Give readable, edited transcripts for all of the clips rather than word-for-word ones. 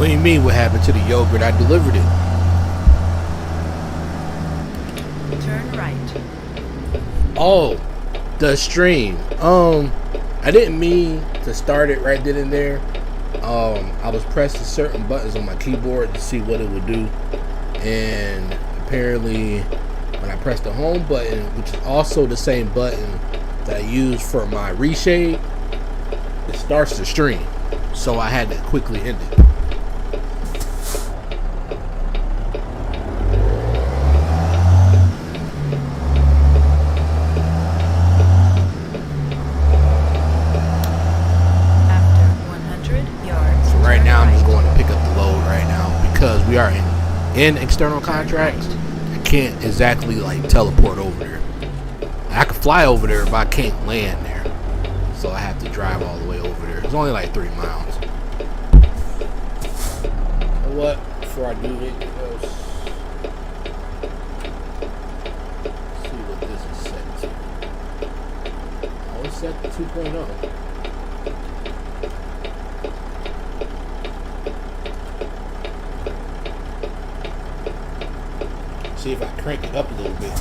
What do you mean what happened to the yogurt? I delivered it. Turn right. Oh, the stream. I didn't mean to start it right then and there. I was pressing certain buttons on my keyboard to see what it would do. And apparently when I pressed the home button, which is also the same button that I use for my reshade, it starts the stream. So I had to quickly end it. We are in external contracts. I can't exactly like teleport over there. I can fly over there, but I can't land there. So I have to drive all the way over there. It's only like 3 miles. So what? Before I do anything else, let's see what this is set to. Oh, it's set to 2.0. See if I crank it up a little bit.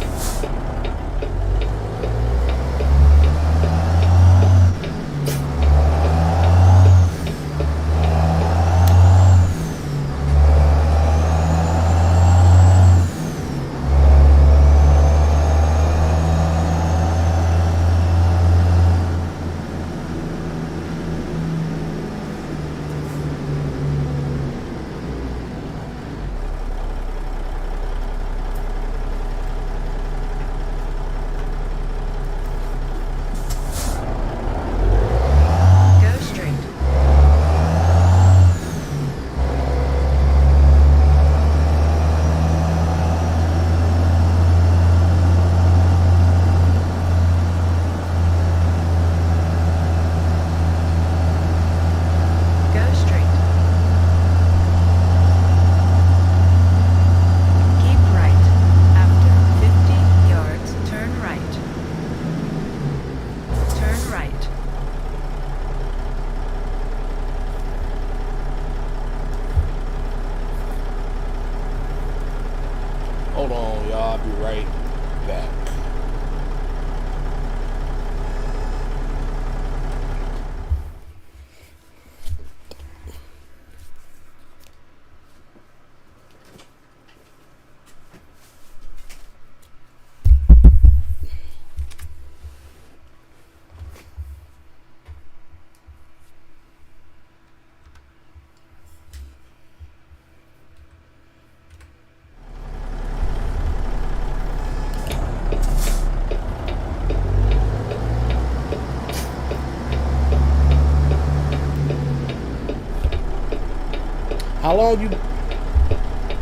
Hold on, y'all. I'll be right back.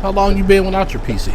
How long you been without your PC?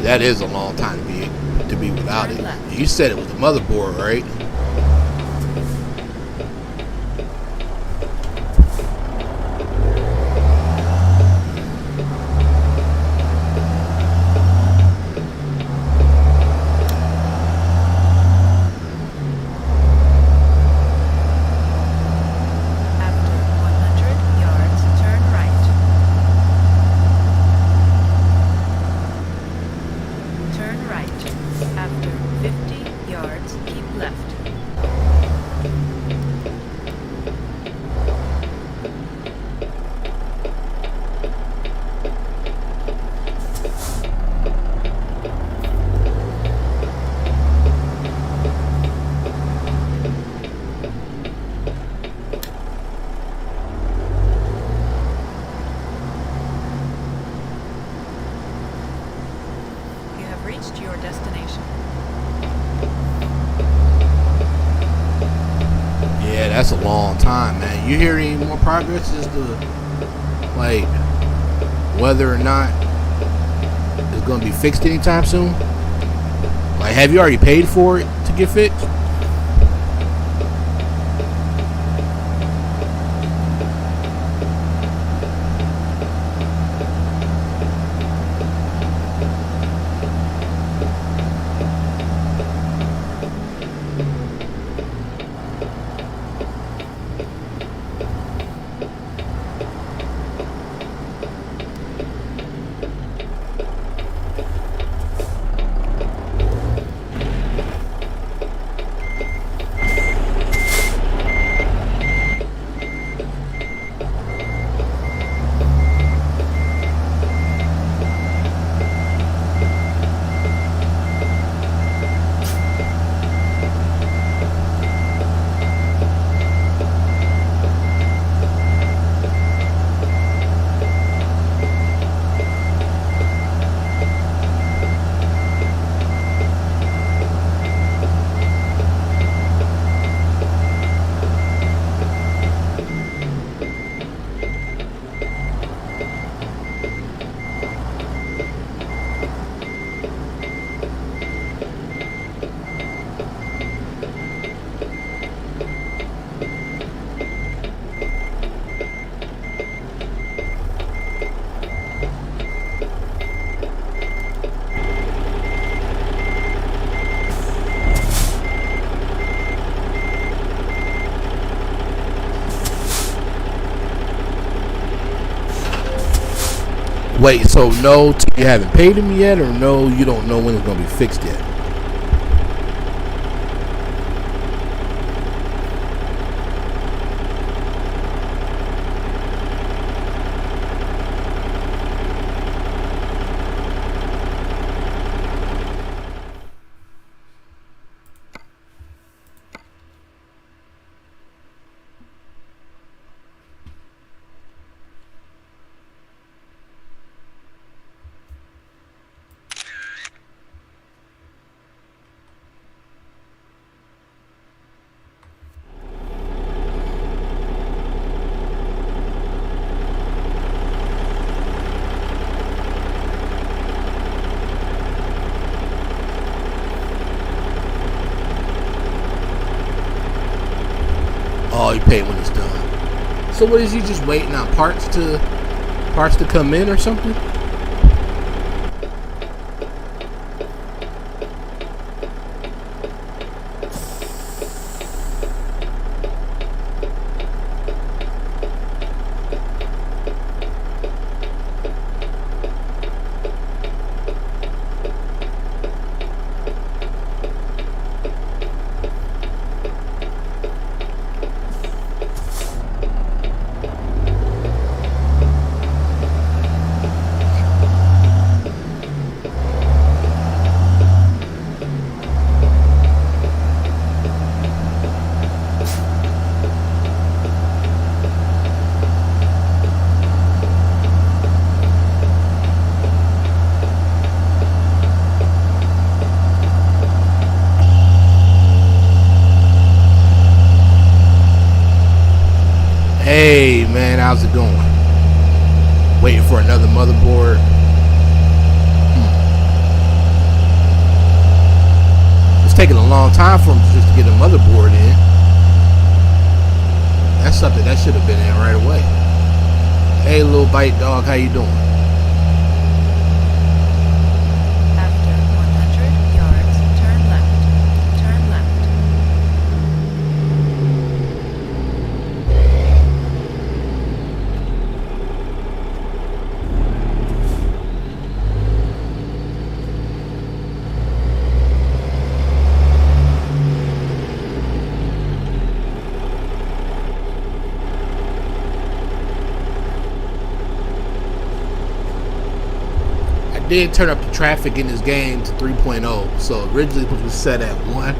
That is a long time to be without it. You said it was the motherboard, right? After 50 yards, keep left. to your destination. Yeah, that's a long time, man. You hear any more progress as to, like, whether or not it's going to be fixed anytime soon? Like, have you already paid for it to get fixed? Wait, so no, you haven't paid him yet, or no, you don't know when it's going to be fixed yet? Oh, you pay when it's done. So what is he just waiting on parts to come in or something? Hey man, how's it going? Waiting for another motherboard. It's taking a long time for him just to get a motherboard in. That's something that should have been in right away. Hey little bite dog, how you doing? After 100 yards, turn left. Turn left. Did turn up the traffic in this game to 3.0. So originally it was set at 1.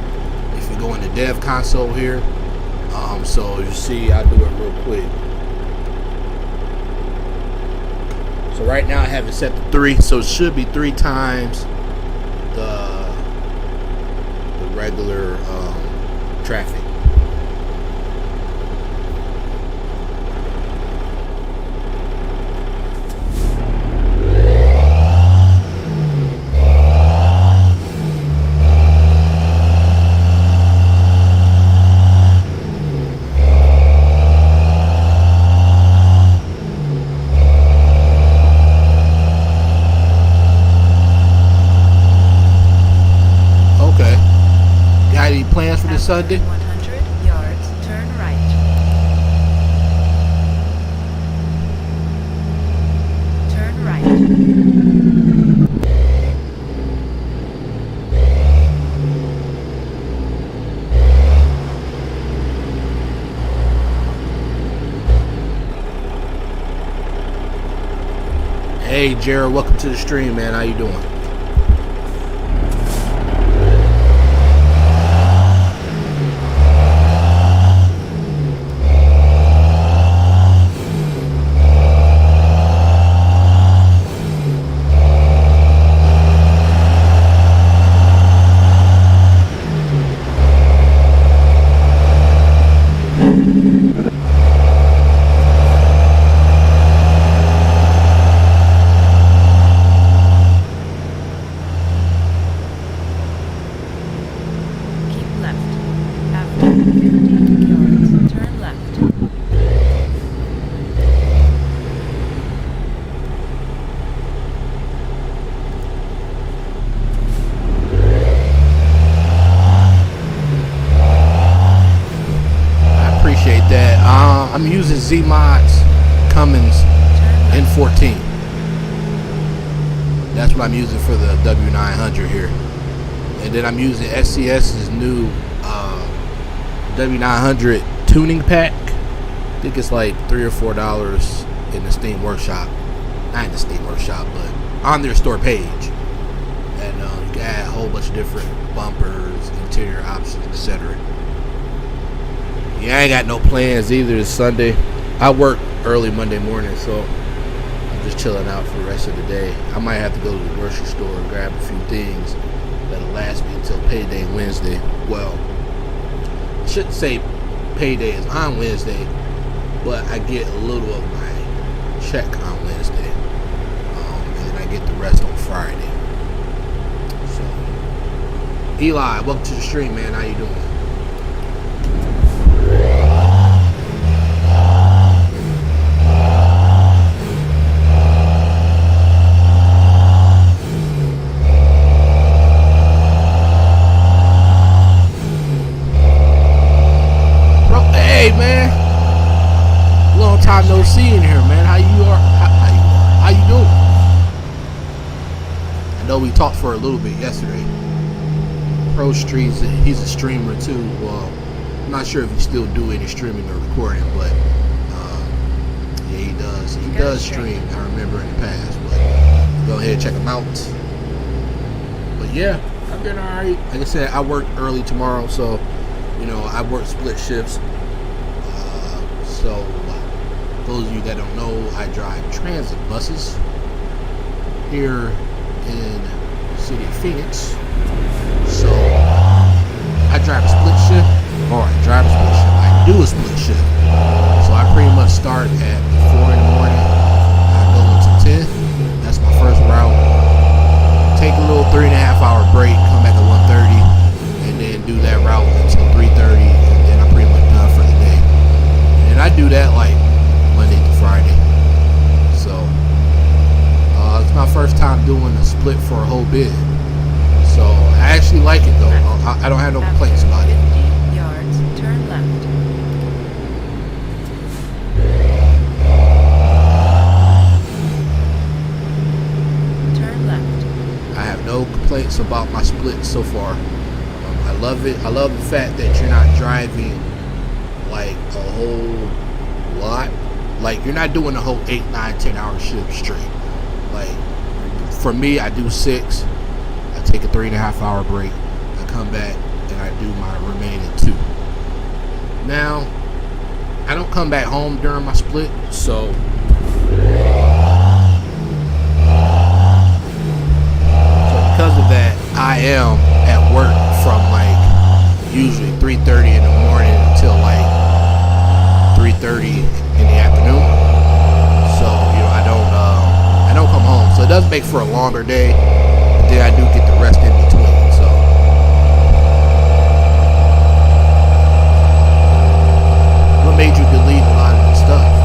If you go in the dev console here, so you see, I'll do it real quick. So right now I have it set to 3, so it should be 3 times the regular traffic. Plans for this Sunday? 100 yards, turn right. Turn right. Hey Jared, welcome to the stream, man. How you doing? I'm using Z-Mod's Cummins N14. That's what I'm using for the W900 here. And then I'm using SCS's new W900 tuning pack. I think it's like $3 or $4 in the Steam Workshop. Not in the Steam Workshop, but on their store page. And you can add a whole bunch of different bumpers, interior options, etc. Yeah, I ain't got no plans either this Sunday. I work early Monday morning, so I'm just chilling out for the rest of the day. I might have to go to the grocery store and grab a few things that'll last me until payday Wednesday. Well, I shouldn't say payday is on Wednesday, but I get a little of my check on Wednesday, and then I get the rest on Friday. So, Eli, welcome to the stream, man. How you doing? Hey man, long time no see in here, man. How you are? How you doing? I know we talked for a little bit yesterday. Pro Streets, he's a streamer too. Well, I'm not sure if he still do any streaming or recording, but yeah, he does. He does stream. I remember in the past, but go ahead and check him out. But yeah, I've been alright. Like I said, I work early tomorrow, so you know I work split shifts. So, those of you that don't know, I drive transit buses here in the city of Phoenix. So, I drive a split shift, or I drive a split shift. I do a split shift. So, I pretty much start at 4 in the morning. I go until 10. That's my first route. Take a little 3.5 hour break, come back at 1:30, and then do that route until 3:30, and then I'm pretty much done for the day. And I do that like Monday to Friday. So it's my first time doing a split for a whole bid. So I actually like it though. I don't have no complaints about it. 50 yards, turn left. Turn left. I have no complaints about my split so far. I love it. I love the fact that you're not driving like a whole lot. Like you're not doing the whole 8, 9, 10 hour shift straight. Like for me, I do 6. I take a 3.5 hour break. I come back and I do my remaining 2. Now, I don't come back home during my split, so because of that, I make for a longer day, but then I do get the rest in between. So what made you delete a lot of the stuff?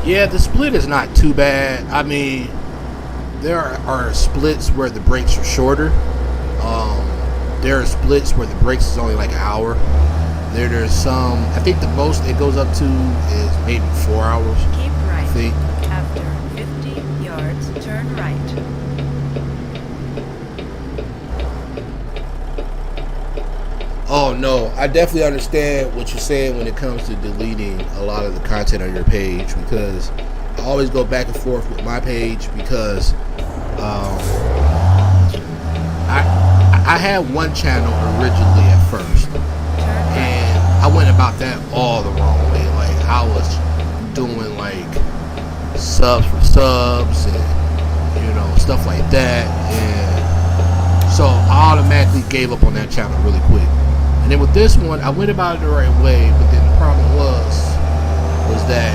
Yeah, the split is not too bad. I mean, there are splits where the brakes are shorter. There are splits where the brakes is only like an hour. There's some, I think the most it goes up to is maybe 4 hours. Keep right. I think. After 50 yards, turn right. Oh no, I definitely understand what you're saying when it comes to deleting a lot of the content on your page, because I always go back and forth with my page because I had one channel originally at first, and I went about that all the wrong way. Like I was doing like subs for subs and stuff like that, and so I automatically gave up on that channel really quick. And then with this one, I went about it the right way, but then the problem was that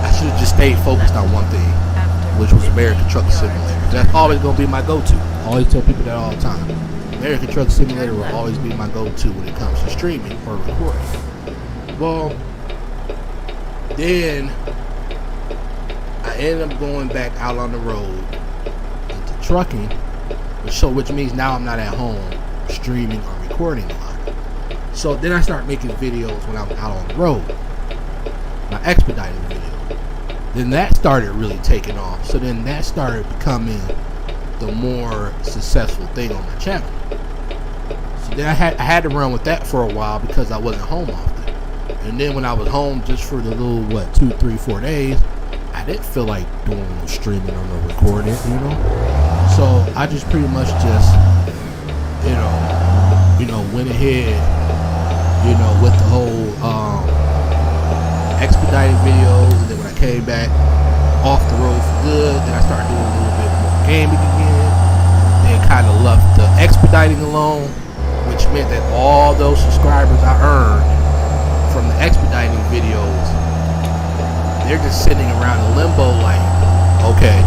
I should have just stayed focused on one thing, which was American Truck Simulator. That's always going to be my go-to. I always tell people that all the time. American Truck Simulator will always be my go-to when it comes to streaming or recording. Well, then I ended up going back out on the road into trucking, which means now I'm not at home streaming or recording a lot. So then I started making videos when I was out on the road, my expediting video. Then that started really taking off. So then that started becoming the more successful thing on my channel. So then I had to run with that for a while because I wasn't home often. And then when I was home just for the little 2, 3, 4 days, I didn't feel like doing no streaming or no recording, So I just pretty much just went ahead with the whole expediting videos. And then when I came back off the road for good, then I started doing a little bit more gaming again. Then kind of left the expediting alone, which meant that all those subscribers I earned from the expediting videos, they're just sitting around in limbo like, okay,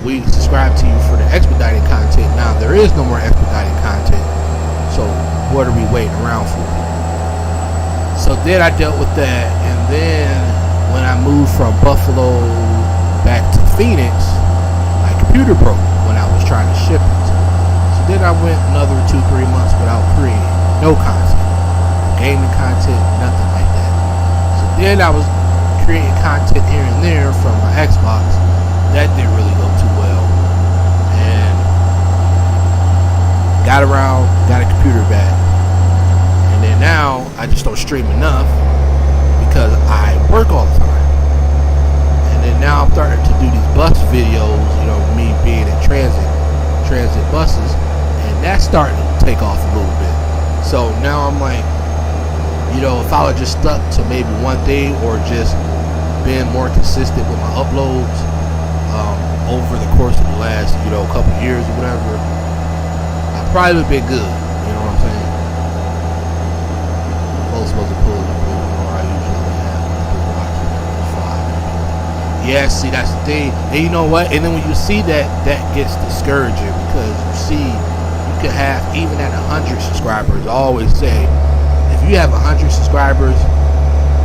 we subscribe to you for the expediting content. Now there is no more expediting content, so what are we waiting around for? So then I dealt with that, and then when I moved from Buffalo back to Phoenix, my computer broke when I was trying to ship it. So then I went another 2-3 months without creating no content, gaming content, nothing like that. So then I was creating content here and there from my Xbox. That didn't really go too well, and got a computer back, and then now I just don't stream enough because I work all the time. And then now I'm starting to do these bus videos, me being in transit buses, and that's starting to take off a little bit. So now I'm like, if I would just stuck to maybe one thing or just been more consistent with my uploads over the course of the last, couple years or whatever, I probably would have been good. You know what I'm saying? Most supposed to pull it up more. I usually have people watching. Yeah, see, that's the thing. And you know what? And then when you see that, that gets discouraging because you see, you could have, even at 100 subscribers, I always say, if you have 100 subscribers,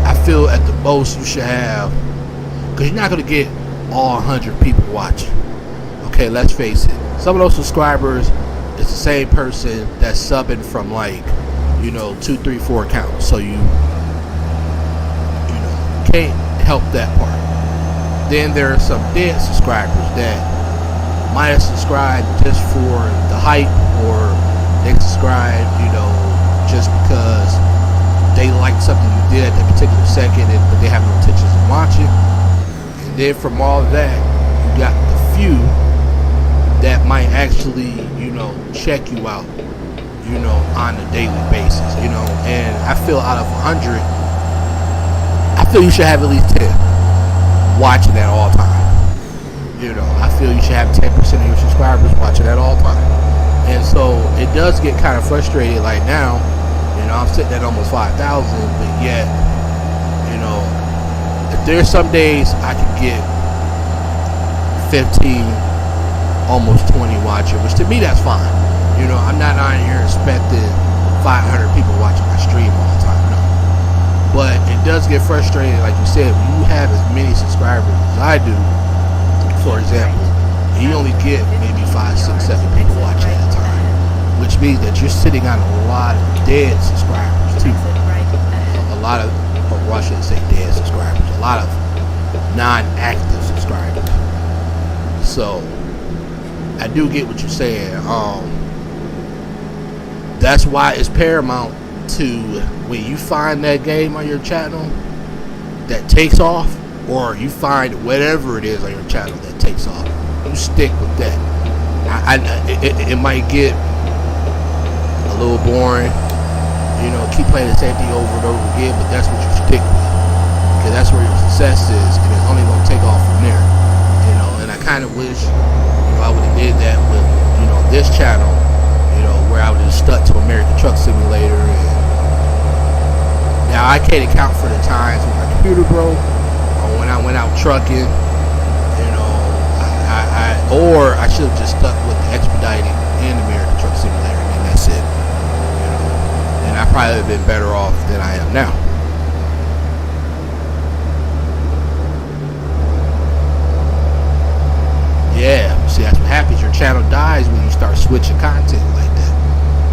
I feel at the most you should have, because you're not going to get all 100 people watching. Okay, let's face it. Some of those subscribers, it's the same person that's subbing from 2, 3, 4 accounts. So you can't help that part. Then there are some dead subscribers that might have subscribed just for the hype, or they second, but they have no intentions of launching. And then from all of that, you got the few that might actually, check you out, on a daily basis, and I feel out of 100, I feel you should have at least 10 watching at all time. I feel you should have 10% of your subscribers watching at all time. And so it does get kind of frustrated. Like now, I'm sitting at almost 5,000, but yet, if there's some days I can get 15, almost 20 watching, which to me that's fine. I'm not on here expecting 500 people watching my stream all the time, no. But it does get frustrating, like you said, when you have as many subscribers as I do, for example, and you only get maybe 5, 6, 7 people watching at a time, which means that you're sitting on a lot of dead subscribers too. A lot of, or I shouldn't say dead subscribers, a lot of non-active subscribers. So I do get what you're saying. That's why it's paramount to, when you find that game on your channel that takes off, or you find whatever it is on your channel that takes off, you stick with that. It might get a little boring, keep playing the same thing over and over again, but that's what you stick with, because that's where your success is, and it's only going to take off from there. And I kind of wish I would have did that with this channel, where I would have stuck to American Truck Simulator. And now I can't account for the times when my computer broke, or when I went out trucking, or I should have just stuck with the expediting and American Truck Simulator, and that's it. And I probably have been better off than I am now. Yeah, see, that's what happens. Your channel dies when you start switching content like that.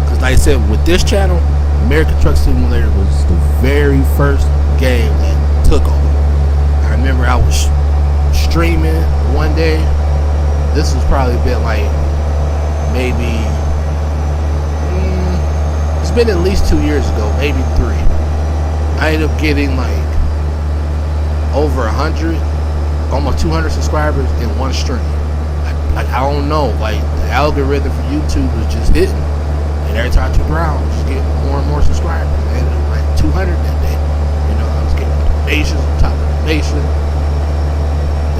Because like I said, with this channel, American Truck Simulator was the very first game that took off. I remember I was streaming one day. This was probably been like maybe, it's been at least 2 years ago, maybe 3. I ended up getting like over 100, almost 200 subscribers in one stream. Like, I don't know, like the algorithm for YouTube was just hitting, and every time I took around, I was just getting more and more subscribers, and like 200 that day. I was getting donations on top of donations.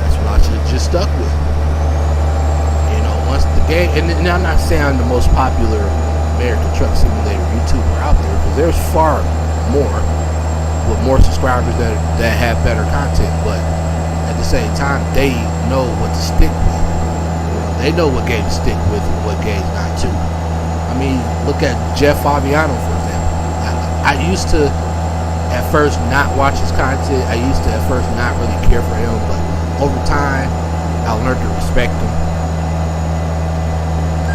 That's what I should have just stuck with. Once the game, and I'm not saying the most popular American Truck Simulator YouTuber out there, because there's far more with more subscribers that have better content, but at the same time, they know what to stick with. They know what game to stick with and what games not to. I mean, look at Jeff Fabiano, for example. I used to, at first, not watch his content. I used to, at first, not really care for him. But over time, I learned to respect him.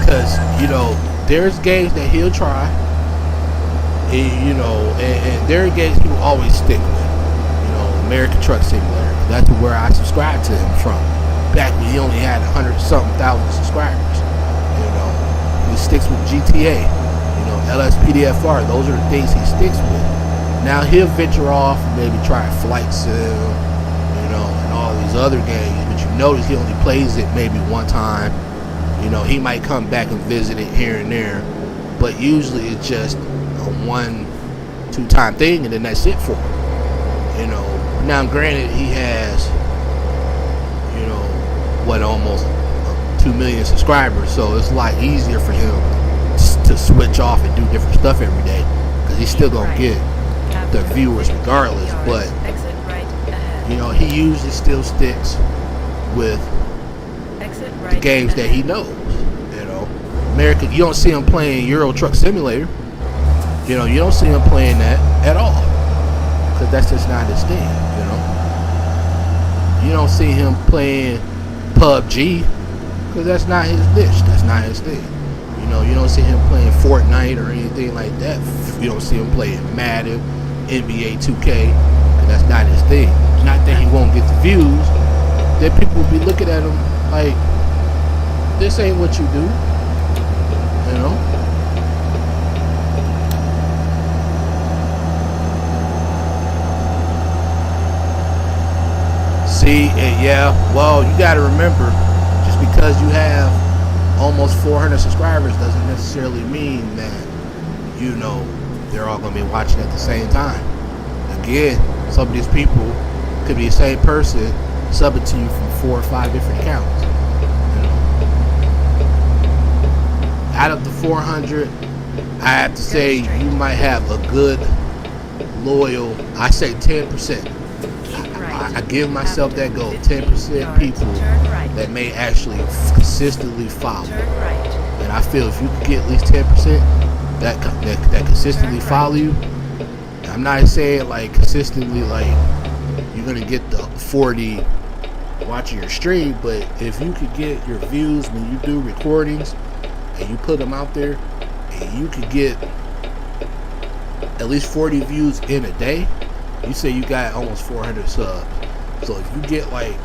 Because, there's games that he'll try. And there are games he will always stick with. American Truck Simulator. That's where I subscribed to him from. Back when he only had 100-something thousand subscribers. He sticks with GTA, LSPDFR. Those are the things he sticks with. Now he'll venture off and maybe try Flight Sim, and all these other games, but you notice he only plays it maybe one time. He might come back and visit it here and there, but usually it's just a 1-2 time thing, and then that's it for him. Now granted, he has almost 2 million subscribers, so it's a lot easier for him to switch off and do different stuff every day, because he's still gonna get the viewers regardless. But he usually still sticks with the games that he knows. American, you don't see him playing Euro Truck Simulator. You don't see him playing that at all, because that's just not his thing. You don't see him playing PUBG, because that's not his niche. That's not his thing. You don't see him playing Fortnite or anything like that. You don't see him playing Madden, NBA 2K, because that's not his thing. Not that he won't get the views. Then people will be looking at him like, this ain't what you do. See, yeah, well, you got to remember, just because you have almost 400 subscribers doesn't necessarily mean that, you know, they're all going to be watching at the same time. Again, some of these people could be the same person subbing to you from 4 or 5 different accounts. You know, out of the 400, I have to say you might have a good, loyal, I say 10%. I give myself that goal, 10% people that may actually consistently follow. And I feel if you can get at least 10% that consistently follow you, I'm not saying like consistently like you're gonna get the 40 watching your stream, but if you could get your views when you do recordings and you put them out there and you could get at least 40 views in a day, you say you got almost 400 subs. So if you get like,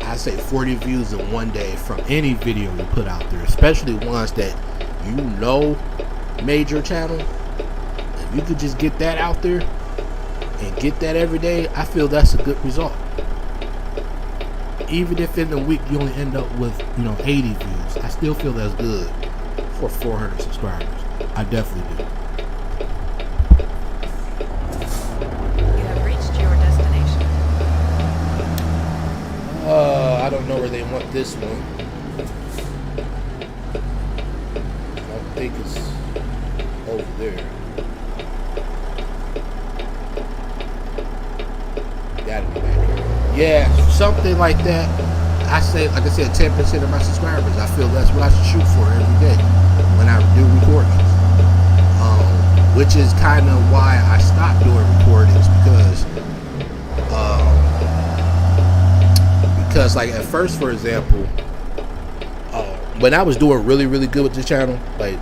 I say 40 views in one day from any video you put out there, especially ones that you know made your channel, if you could just get that out there and get that every day, I feel that's a good result. Even if in the week you only end up with, 80 views, I still feel that's good for 400 subscribers. I definitely do. I don't know where they want this one. I don't think it's over there. Gotta be back here. Yeah, something like that. I say, like I said, 10% of my subscribers. I feel that's what I should shoot for every day when I do recordings. Which is kind of why I stopped doing recordings because like at first, for example, when I was doing really, really good with the channel, like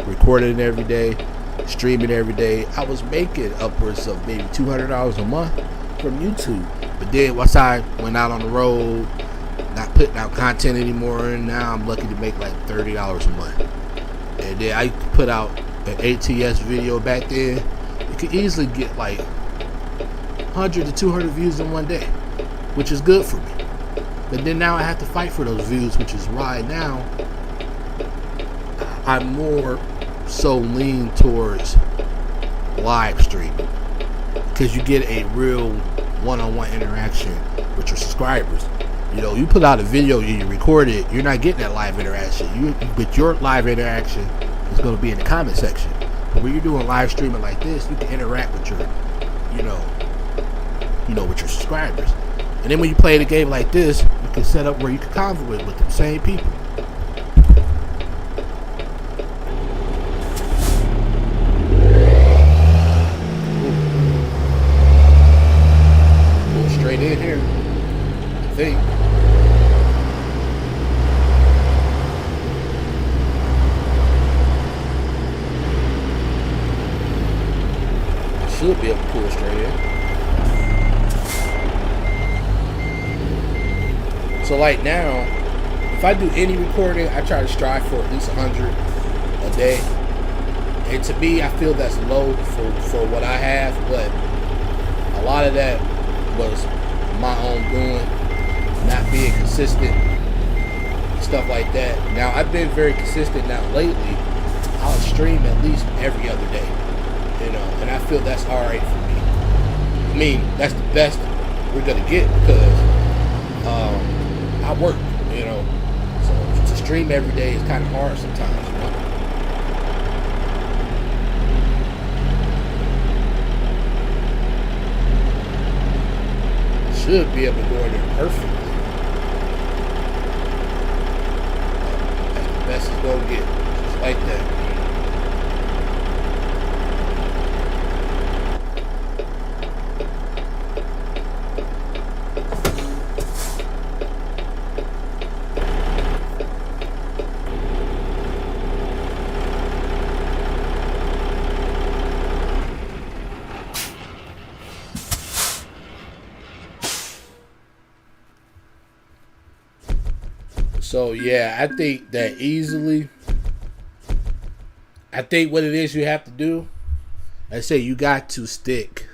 recording every day, streaming every day, I was making upwards of maybe $200 a month from YouTube. But then once I went out on the road, not putting out content anymore, and now I'm lucky to make like $30 a month. And then I could put out an ATS video back then. You could easily get like 100 to 200 views in one day, which is good for me. But then now I have to fight for those views, which is why now I'm more so lean towards live streaming, because you get a real one-on-one interaction with your subscribers. You put out a video and you record it, you're not getting that live interaction. But your live interaction is going to be in the comment section. But when you're doing live streaming like this, you can interact with your, with your subscribers. And then when you play the game like this, you can set up where you can conversate with the same people. Go straight in here, I think. Should be able to pull straight in. So like now, if I do any recording, I try to strive for at least 100 a day. And to me, I feel that's low for what I have, but a lot of that was my own doing, not being consistent, stuff like that. Now, I've been very consistent now lately. I'll stream at least every other day, and I feel that's all right for me. I mean, that's the best we're going to get because I work, so to stream every day is kind of hard sometimes, Should be able to go in there perfectly. That's the best it's going to get, just like that. So yeah, I think that easily. I think what it is you have to do, I say you got to stick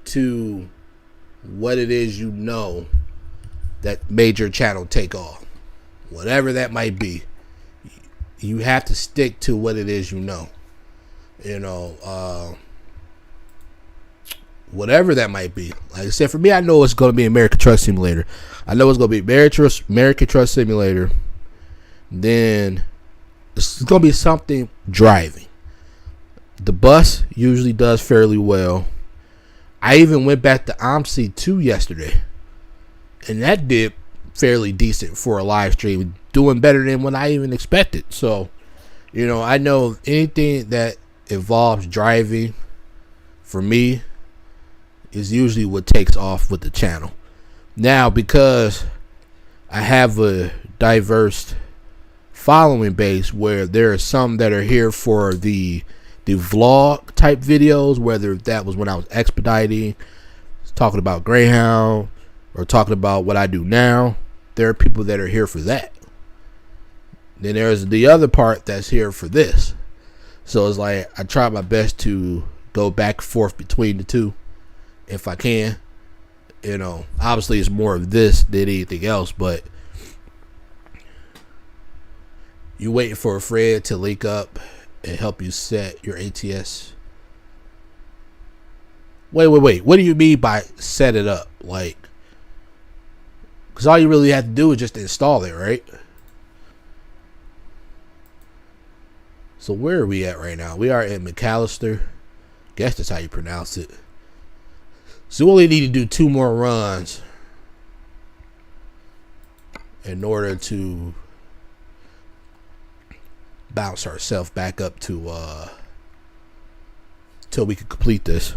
to what it is you know that made your channel take off. Whatever that might be. You have to stick to what it is you know. You know, whatever that might be. Like I said, for me, I know it's going to be American Truck Simulator. I know it's going to be American Truck Simulator. Then it's going to be something driving. The bus usually does fairly well. I even went back to OMC 2 yesterday, and that did fairly decent for a live stream, doing better than what I even expected. So, you know, I know anything that involves driving, for me, is usually what takes off with the channel. Now, because I have a diverse following base where there are some that are here for the vlog type videos, whether that was when I was expediting, talking about Greyhound, or talking about what I do now, there are people that are here for that. Then there's the other part that's here for this. So it's like I try my best to go back and forth between the two if I can. You know, obviously it's more of this than anything else, but you waiting for a friend to link up and help you set your ATS. Wait. What do you mean by set it up? Like, because all you really have to do is just install it, right? So where are we at right now? We are in McAllister. Guess that's how you pronounce it. So we only need to do 2 more runs in order to bounce ourselves back up to till we can complete this.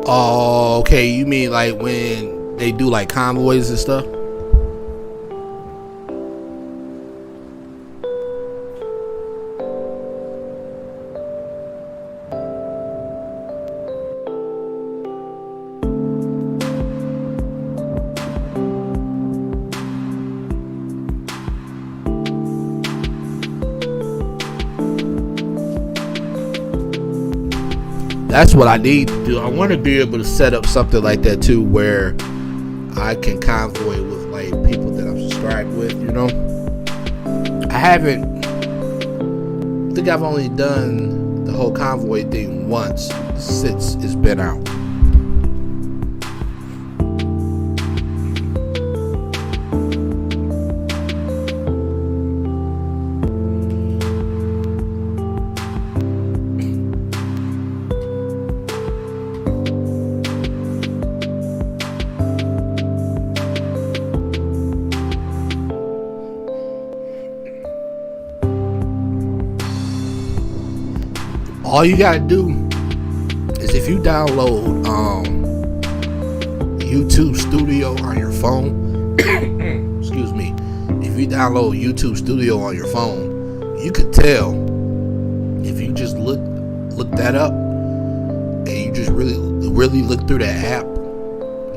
Oh, okay. You mean like when they do like convoys and stuff? That's what I need to do. I want to be able to set up something like that too, where I can convoy with like people that I'm subscribed with, you know. I think I've only done the whole convoy thing once since it's been out. All you gotta do is if you download YouTube Studio on your phone, excuse me, if you download YouTube Studio on your phone, you could tell if you just look that up and you just really look through that app,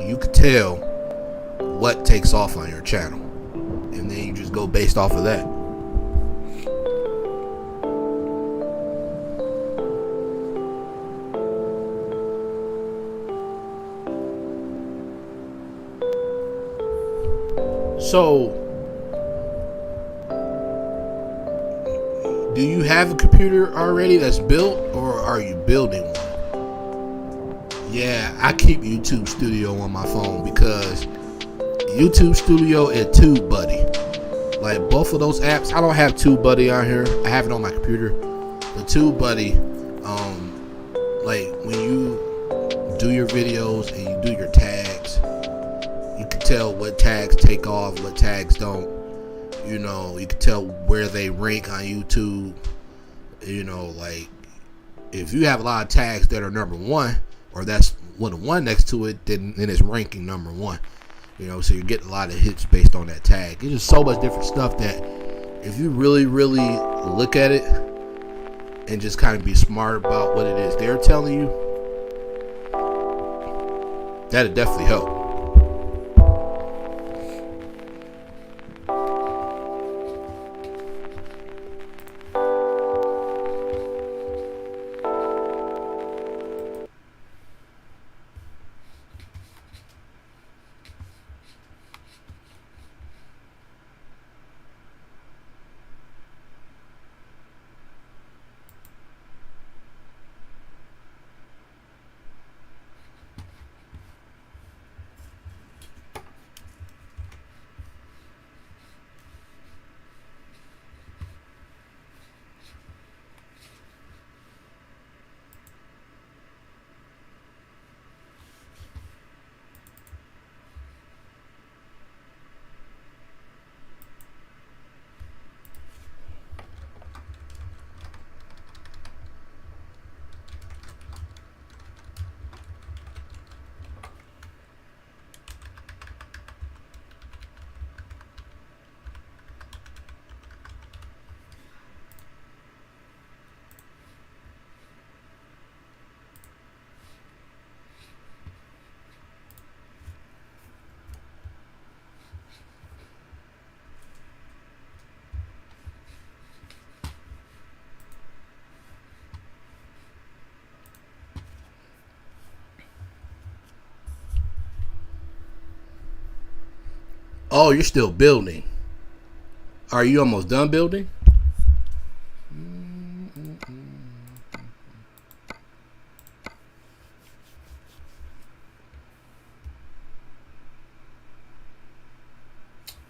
you could tell what takes off on your channel, and then you just go based off of that. So, do you have a computer already that's built, or are you building one? Yeah, I keep YouTube Studio on my phone because YouTube Studio is TubeBuddy. Like both of those apps, I don't have TubeBuddy on here. I have it on my computer. The TubeBuddy, like when you do your videos and you do your tags, you can tell what tags take off, what tags don't. You know, you can tell where they rank on YouTube. You know, like if you have a lot of tags that are number one, or that's with a one next to it, then it's ranking number one. You know, so you're getting a lot of hits based on that tag. It's just so much different stuff that if you really, really look at it and just kind of be smart about what it is they're telling you, that'd definitely help. Oh, you're still building. Are you almost done building?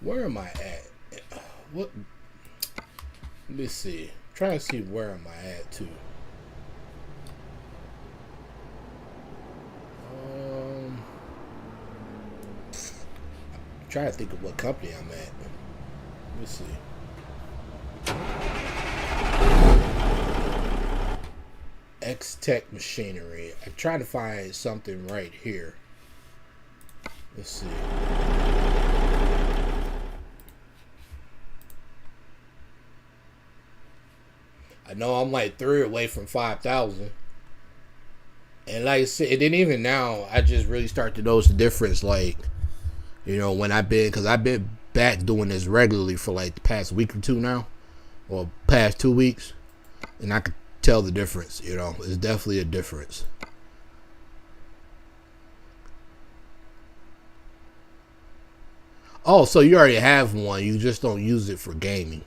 Where am I at? What? Let me see. Trying to see where am I at too. Trying to think of what company I'm at. Let me see. X-Tech Machinery. I'm trying to find something right here. Let's see. I know I'm like 3 away from 5,000. And like I said, and then even now, I just really start to notice the difference. Like, you know, when because I've been back doing this regularly for like the past week or two now, or past 2 weeks, and I could tell the difference. You know, it's definitely a difference. Oh, so you already have one, you just don't use it for gaming.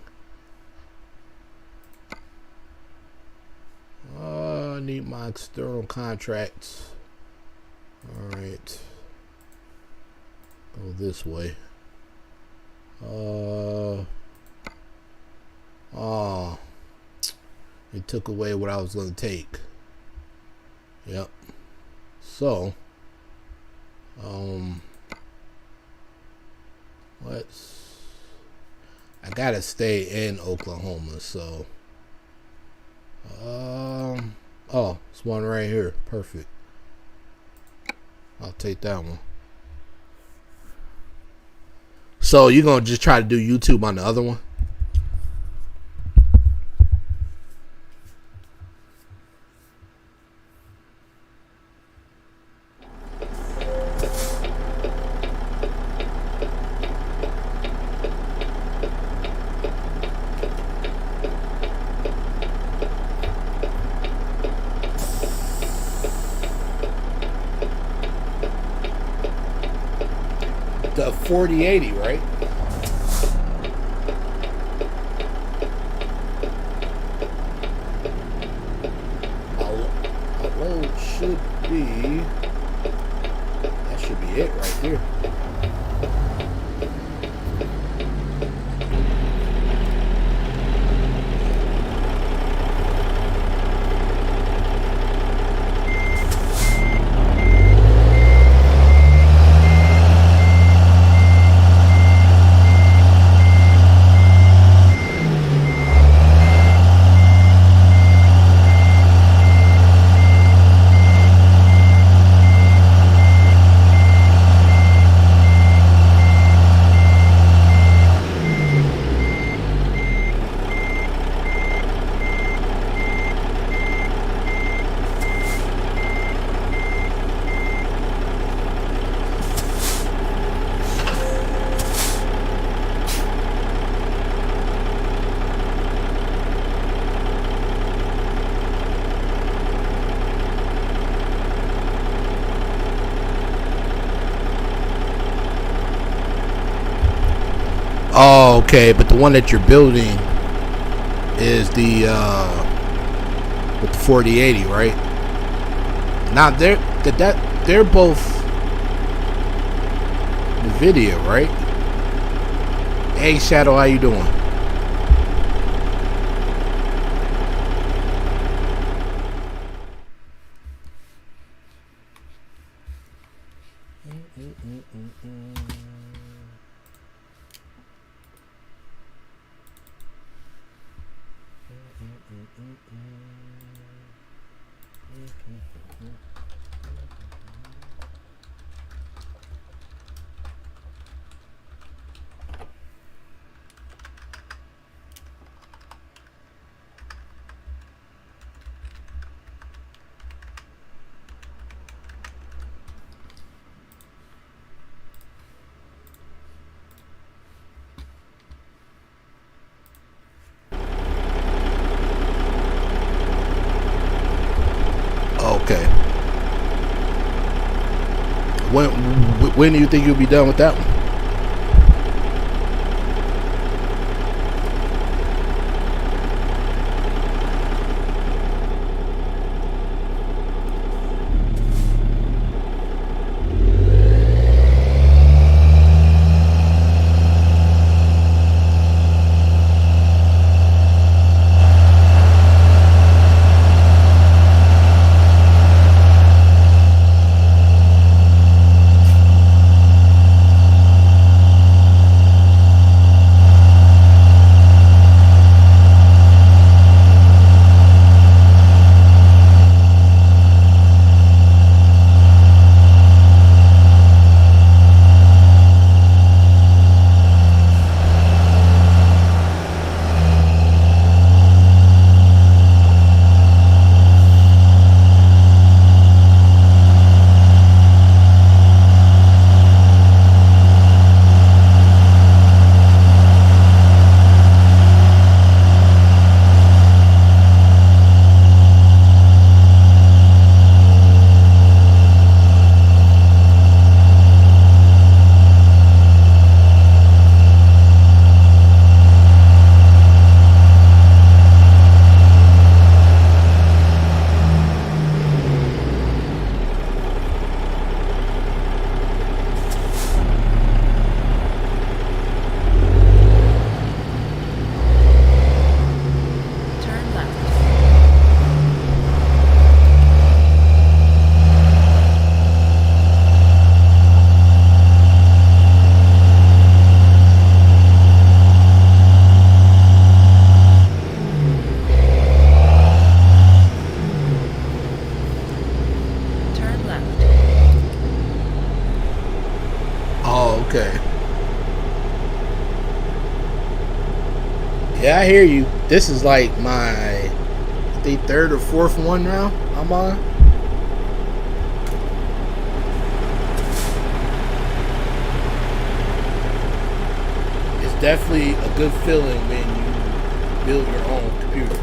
I need my external contracts. Alright. Go this way. Oh, it took away what I was going to take. Yep. So, I gotta stay in Oklahoma, so oh, it's one right here. Perfect. I'll take that one. So you're gonna just try to do YouTube on the other one? The 4080, right? Our load should be, that should be it right there. Oh, okay, but the one that you're building is the with the 4080, right? Now they're both NVIDIA, right? Hey Shadow, how you doing? Okay. When do you think you'll be done with that one? Okay. Yeah, I hear you. This is like my, I think, third or fourth one now I'm on. It's definitely a good feeling when you build your own computer.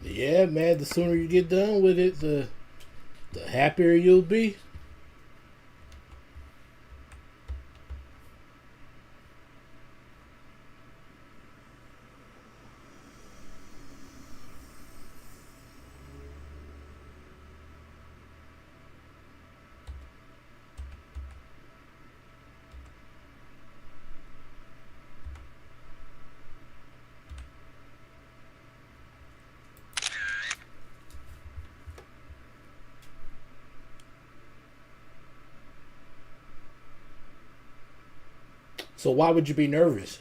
Yeah, man. The sooner you get done with it, the happier you'll be. So why would you be nervous?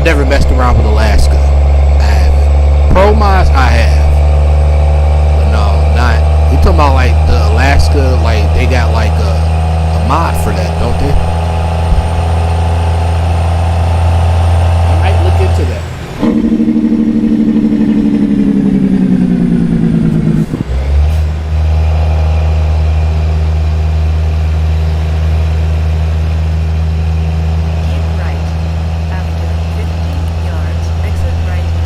never messed around with Alaska. I haven't. Pro mods, I have. But no, not. You talking about like the Alaska, like they got like a mod for that, don't they? I might look into that.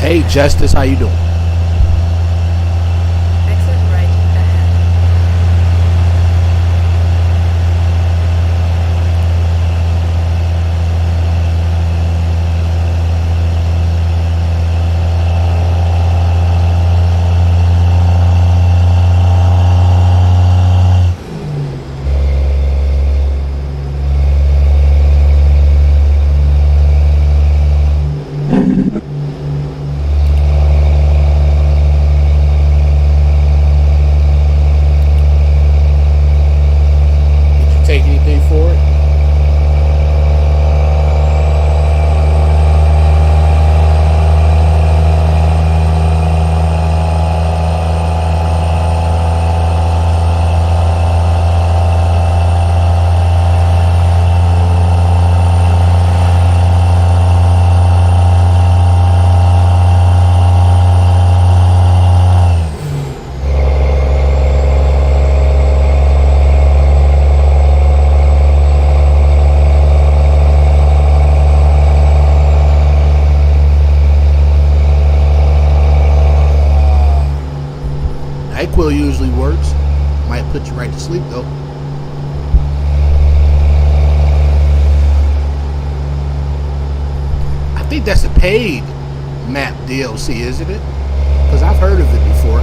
Hey Justice, how you doing? Exit right ahead. barely works. Might put you right to sleep though. I think that's a paid map DLC, isn't it? Because I've heard of it before.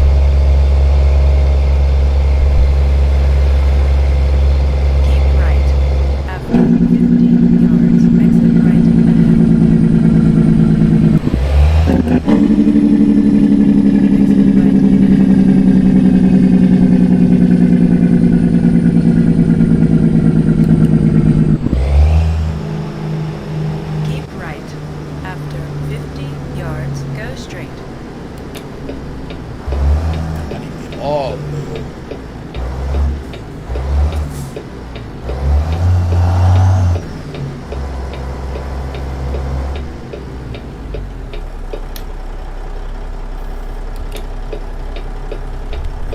Keep right. After 50 yards, exit right ahead. Exit right ahead. Keep right. After 50 yards, go straight. Oh, man.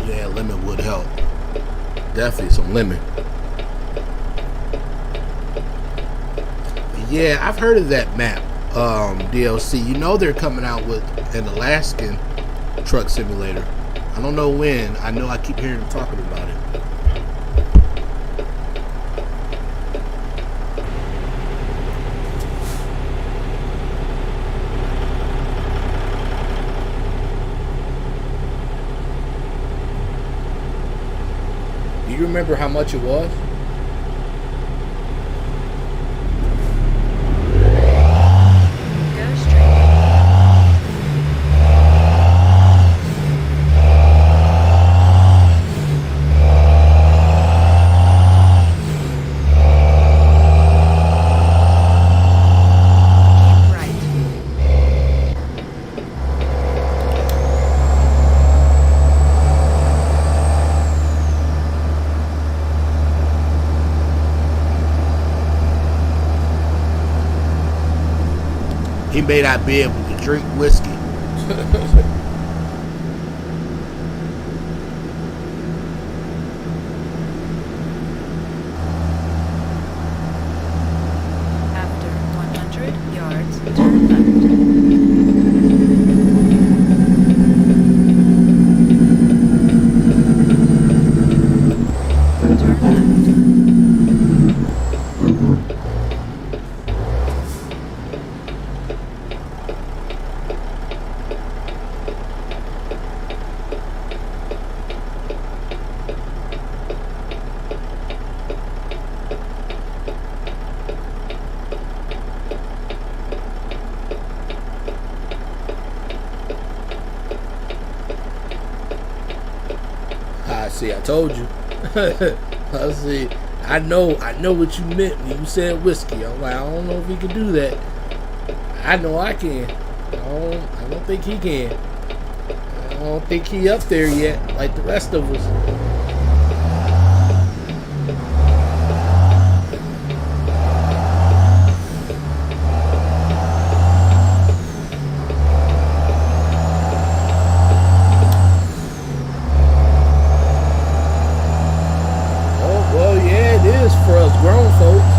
Yeah, lemon would help. Definitely some lemon. But yeah, I've heard of that map DLC. You know they're coming out with an Alaskan truck simulator. I don't know when. I know I keep hearing them talking about it. Do you remember how much it was? Go straight. Keep right. He may not be able to drink whiskey. After 100 yards, turn left. Turn left. See, I told you. I see. I know what you meant when you said whiskey. I'm like, I don't know if he can do that. I know I can. I don't think he can. I don't think he up there yet, like the rest of us. For us grown folks.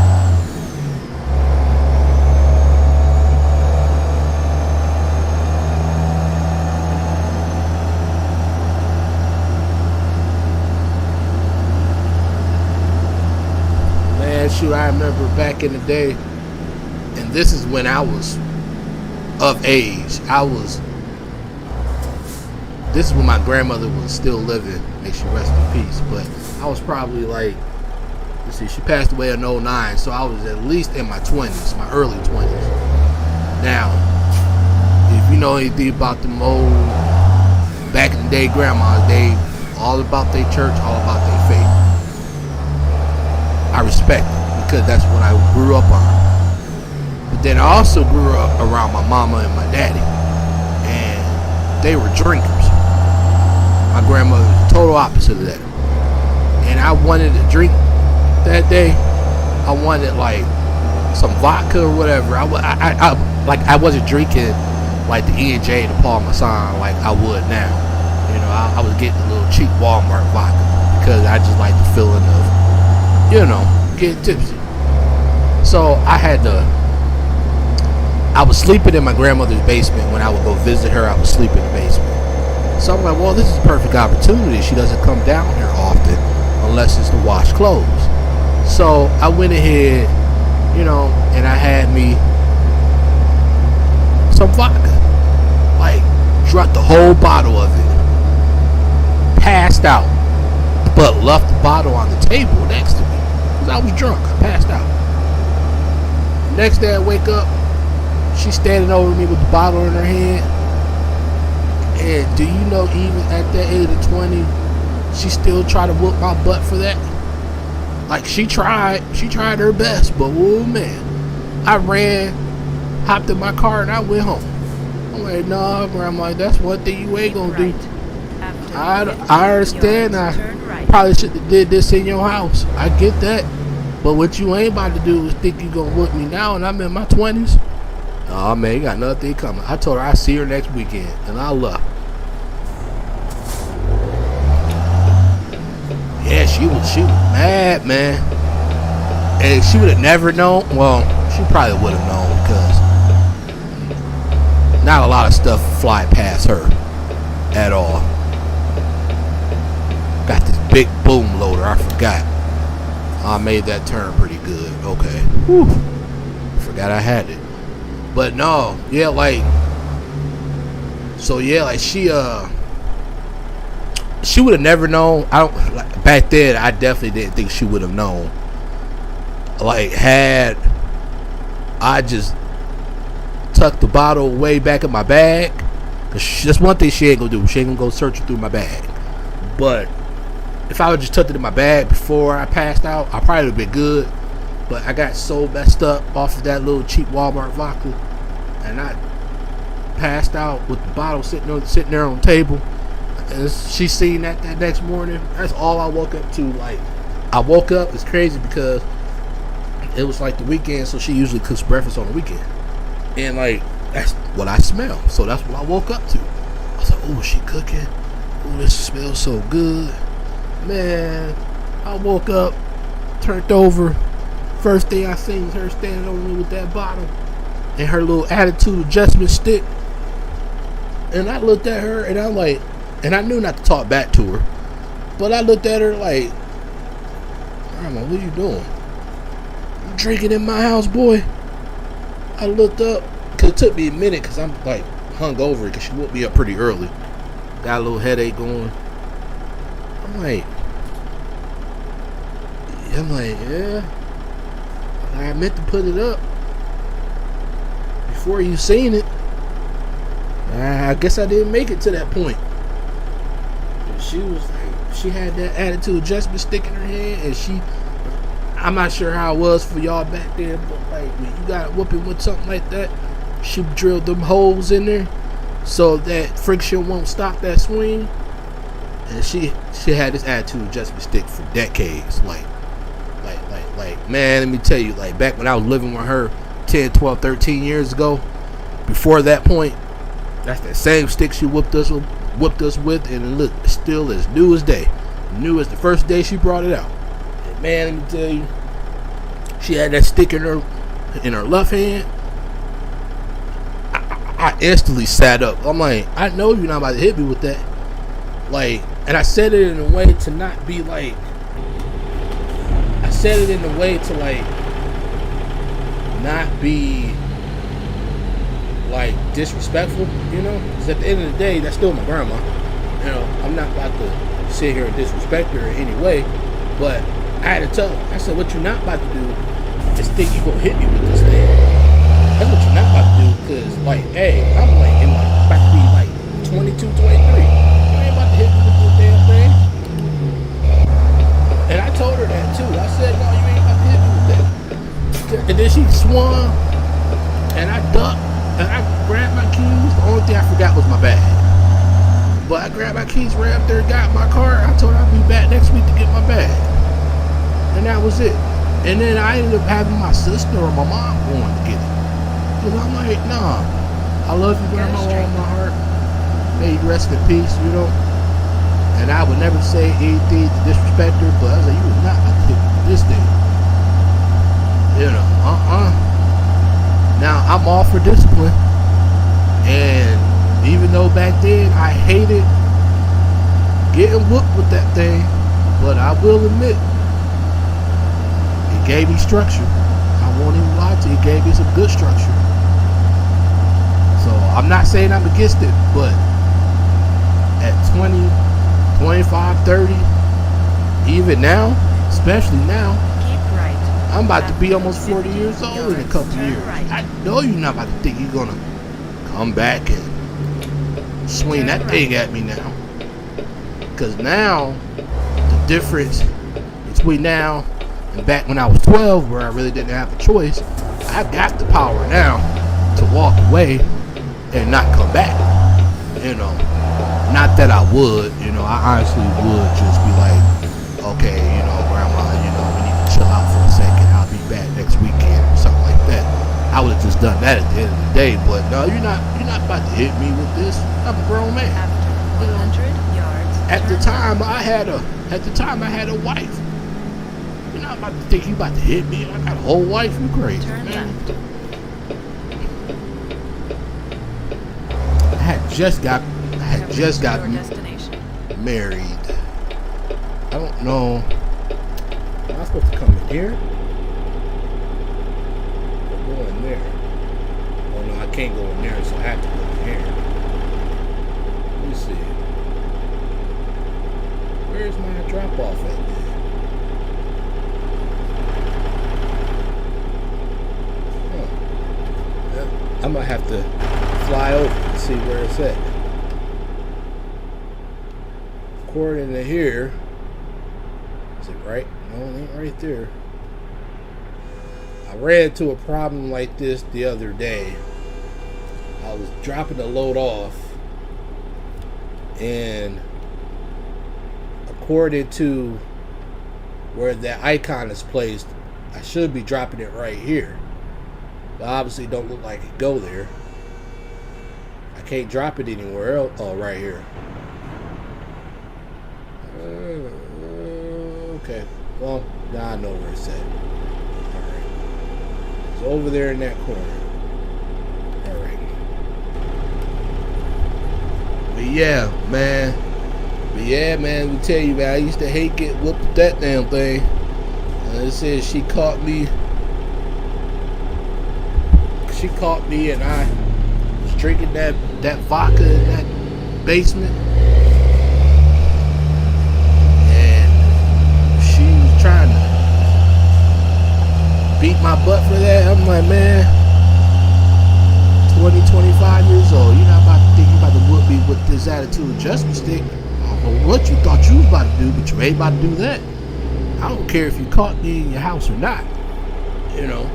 Man, shoot, I remember back in the day, and this is when I was of age. This is when my grandmother was still living. May she rest in peace. But I was probably like, let's see, she passed away in 09, so I was at least in my 20s, my early 20s. Now, if you know anything about them old, back in the day grandmas, they all about their church, all about their faith. I respect it because that's what I grew up on. But then I also grew up around my mama and my daddy, and they were drinkers. My grandmother was the total opposite of that. And I wanted to drink that day. I wanted like some vodka or whatever. I wasn't drinking like the E&J, the Parmesan like I would now. You know, I was getting a little cheap Walmart vodka because I just like the feeling of, you know, getting tipsy. So I was sleeping in my grandmother's basement. When I would go visit her, I would sleep in the basement. So I'm like, well, this is a perfect opportunity. She doesn't come down here often unless it's to wash clothes. So I went ahead, you know, and I had me some vodka. Like, drank the whole bottle of it. Passed out. But left the bottle on the table next to me. Because I was drunk. I passed out. Next day I wake up. She's standing over me with the bottle in her hand. And do you know, even at that age of 20, she still tried to whoop my butt for that? Like, she tried her best, but oh man, I ran, hopped in my car, and I went home. I'm like, nah, Grandma, that's one thing you ain't gonna do. I understand. I probably should have did this in your house. I get that, but what you ain't about to do is think you gonna whoop me now, and I'm in my 20s. Oh man, you got nothing coming. I told her I'd see her next weekend, and I left. Yeah, she was mad, man. And she would have never known. Well, she probably would have known because not a lot of stuff fly past her at all. Got this big boom loader. I forgot. I made that turn pretty good. Okay. Whew. Forgot I had it. But no, yeah, like, so yeah, like she would have never known. I don't, like, back then I definitely didn't think she would have known. Like, had I just tucked the bottle way back in my bag, cause that's one thing she ain't gonna do. She ain't gonna go searching through my bag. But if I would just tucked it in my bag before I passed out, I probably would have been good. But I got so messed up off of that little cheap Walmart vodka, and I passed out with the bottle sitting there on the table. And she seen that next morning. That's all I woke up to. Like, I woke up. It's crazy because it was like the weekend, so she usually cooks breakfast on the weekend, and like that's what I smell. So that's what I woke up to. I was like, oh, she cooking. Oh, this smells so good, man. I woke up, turned over. First thing I seen was her standing over me with that bottle and her little attitude adjustment stick. And I looked at her and I'm like, and I knew not to talk back to her, but I looked at her like, Grandma, what are you doing? You drinking in my house, boy? I looked up, because it took me a minute because I'm like hungover because she woke me up pretty early. Got a little headache going. I'm like, yeah. I meant to put it up before you seen it. I guess I didn't make it to that point. And she was like, she had that attitude adjustment stick in her head, and I'm not sure how it was for y'all back then, but like when you got a whooping with something like that, she drilled them holes in there so that friction won't stop that swing. And she had this attitude adjustment stick for decades. Like, man, let me tell you, like, back when I was living with her 10, 12, 13 years ago, before that point, that's that same stick she whooped us with, and it looked still as new as day. New as the first day she brought it out. And man, let me tell you, she had that stick in her left hand. I instantly sat up. I'm like, I know you're not about to hit me with that. Like, and I said it in a way to not be like, said it in a way to like not be like disrespectful, you know, because at the end of the day, that's still my grandma. You know, I'm not about to sit here and disrespect her in any way, but I had to tell her, I said, what you're not about to do is think you're gonna hit me with this thing. That's what you're not about to do, because like, hey, I'm like about to be like 22, 23. You ain't about to hit me with this damn thing. And I told her that too. I said, no, you ain't about to hit me with that. And then she swung, and I ducked, and I grabbed my keys. The only thing I forgot was my bag. But I grabbed my keys, ran up there, got my car. I told her I'd be back next week to get my bag. And that was it. And then I ended up having my sister or my mom going to get it. Because I'm like, nah, I love you, Grandma, with all my heart. May you rest in peace, you know. And I would never say anything to disrespect her, but I was like, you was not about to hit me with this thing. You know, Now, I'm all for discipline. And even though back then I hated getting whooped with that thing, but I will admit, it gave me structure. I won't even lie to you, it gave me some good structure. So I'm not saying I'm against it, but at 20, 25, 30, even now, especially now, I'm about to be almost 40 years old in a couple years. I know you're not about to think you're gonna come back and swing that thing at me now. Because now, the difference between now and back when I was 12, where I really didn't have a choice, I got the power now to walk away and not come back. You know, not that I would, you know, I honestly would just be like, okay, you know, grandma, you know, we need to chill out for a second. I'll be back next weekend or something like that. I would have just done that at the end of the day, but no, you're not about to hit me with this. I'm a grown man. After 100 yards. At the time I had a wife. You're not about to think you about to hit me. I got a whole wife. You crazy, Turn man. left. I had just got married. I don't know. Am I supposed to come in here? Or go in there? Oh no, I can't go in there, so I have to go in here. Let me see. Where's my drop off at then? Huh. I'm gonna have to fly over and see where it's at. According to here, is it right? No, it ain't right there. I ran into a problem like this the other day. I was dropping the load off, and according to where that icon is placed, I should be dropping it right here. But obviously it don't look like it go there. I can't drop it anywhere else. Oh, right here. Okay. Well, now I know where it's at. Alright. It's over there in that corner. Alright. But yeah, man. Let me tell you, man, I used to hate getting whooped with that damn thing. And it says she caught me and I was drinking that vodka in that basement. And she was trying to beat my butt for that. I'm like, man, 20, 25 years old. You're not about to think you're about to whoop me with this attitude adjustment stick. I don't know what you thought you was about to do, but you ain't about to do that. I don't care if you caught me in your house or not. You know.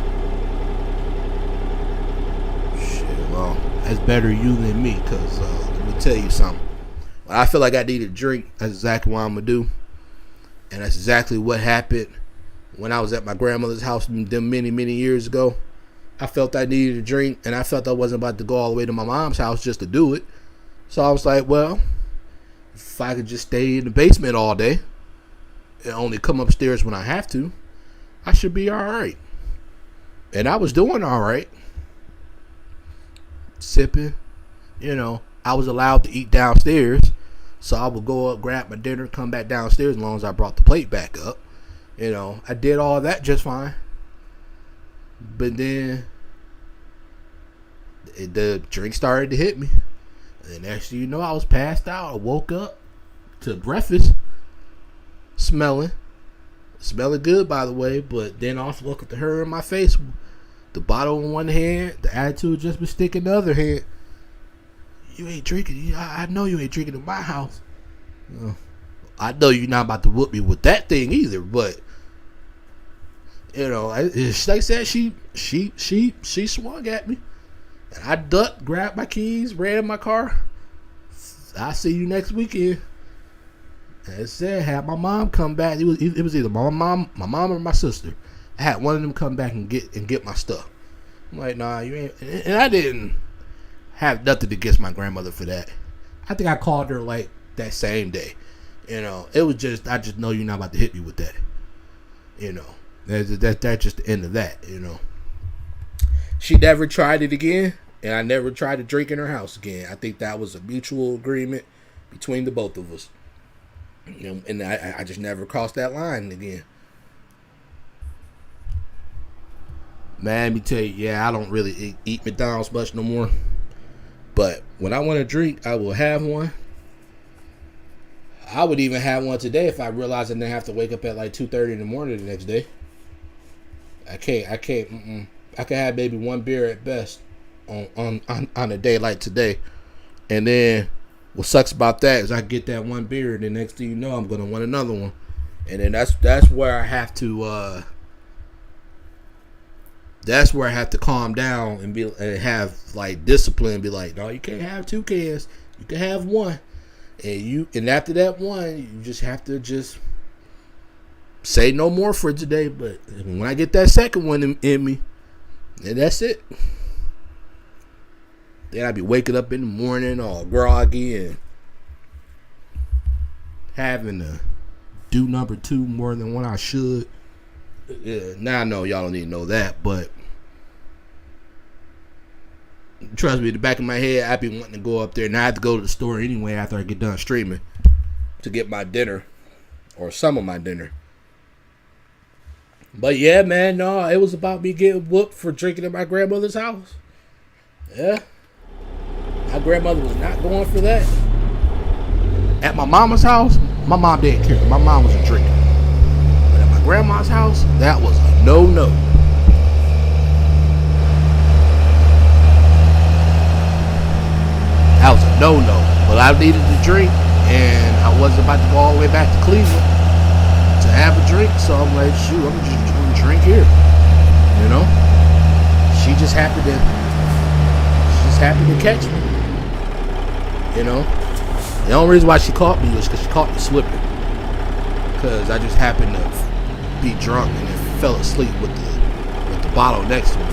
Shit, well, that's better you than me, because let me tell you something. When I feel like I need a drink, that's exactly what I'm going to do. And that's exactly what happened when I was at my grandmother's house them many, many years ago. I felt I needed a drink, and I felt I wasn't about to go all the way to my mom's house just to do it. So I was like, well, if I could just stay in the basement all day and only come upstairs when I have to, I should be all right. And I was doing all right. Sipping. You know, I was allowed to eat downstairs. So I would go up, grab my dinner, come back downstairs as long as I brought the plate back up. You know, I did all that just fine. But then the drink started to hit me. And next thing you know, I was passed out. I woke up to breakfast smelling good, by the way. But then also look at her in my face, the bottle in one hand, the attitude just been sticking in the other hand. You ain't drinking. I know you ain't drinking in my house. I know you're not about to whoop me with that thing either. But you know, like I said, she swung at me. And I ducked, grabbed my keys, ran in my car. I'll see you next weekend. And it said, had my mom come back. It was either my mom or my sister. I had one of them come back and get my stuff. I'm like, nah, you ain't. And I didn't have nothing against my grandmother for that. I think I called her like that same day. You know, it was just, I just know you're not about to hit me with that. You know, that's just the end of that. You know, she never tried it again. And I never tried to drink in her house again. I think that was a mutual agreement between the both of us. You know, and I just never crossed that line again. Man, let me tell you, yeah, I don't really eat McDonald's much no more. But when I want a drink, I will have one. I would even have one today if I realized I didn't have to wake up at like 2:30 in the morning the next day. I can't. I can have maybe one beer at best on a day like today. And then what sucks about that is I get that one beer, and the next thing you know, I'm gonna want another one. And then that's where I have to calm down and have like discipline and be like, no, you can't have 2 cans. You can have one. And after that one, you just have to just say no more for today. But when I get that second one in me, then that's it. Then I be waking up in the morning all groggy and having to do number 2 more than what I should. Now I know y'all don't need to know that, but trust me, in the back of my head, I be wanting to go up there, and I have to go to the store anyway after I get done streaming to get my dinner or some of my dinner. But yeah, man, no, it was about me getting whooped for drinking at my grandmother's house. Yeah, my grandmother was not going for that. At my mama's house, my mom didn't care. My mom was a drinker. But at my grandma's house, that was a no-no. That was a no-no. But I needed to drink, and I wasn't about to go all the way back to Cleveland to have a drink. So I'm like, shoot, I'm just going to drink here. You know? She just happened to catch me. You know? The only reason why she caught me was because she caught me slipping. Because I just happened to be drunk and then fell asleep with the bottle next to me.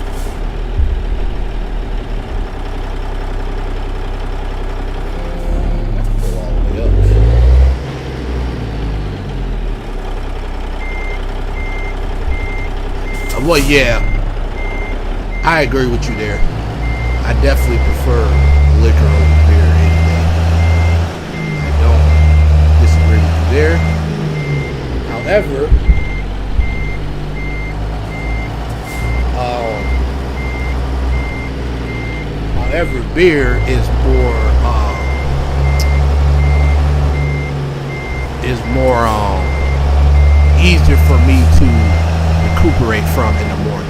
Well, yeah, I agree with you there. I definitely prefer liquor over beer any day. I don't disagree with you there. However, beer is more easier for me to recuperate from in the morning.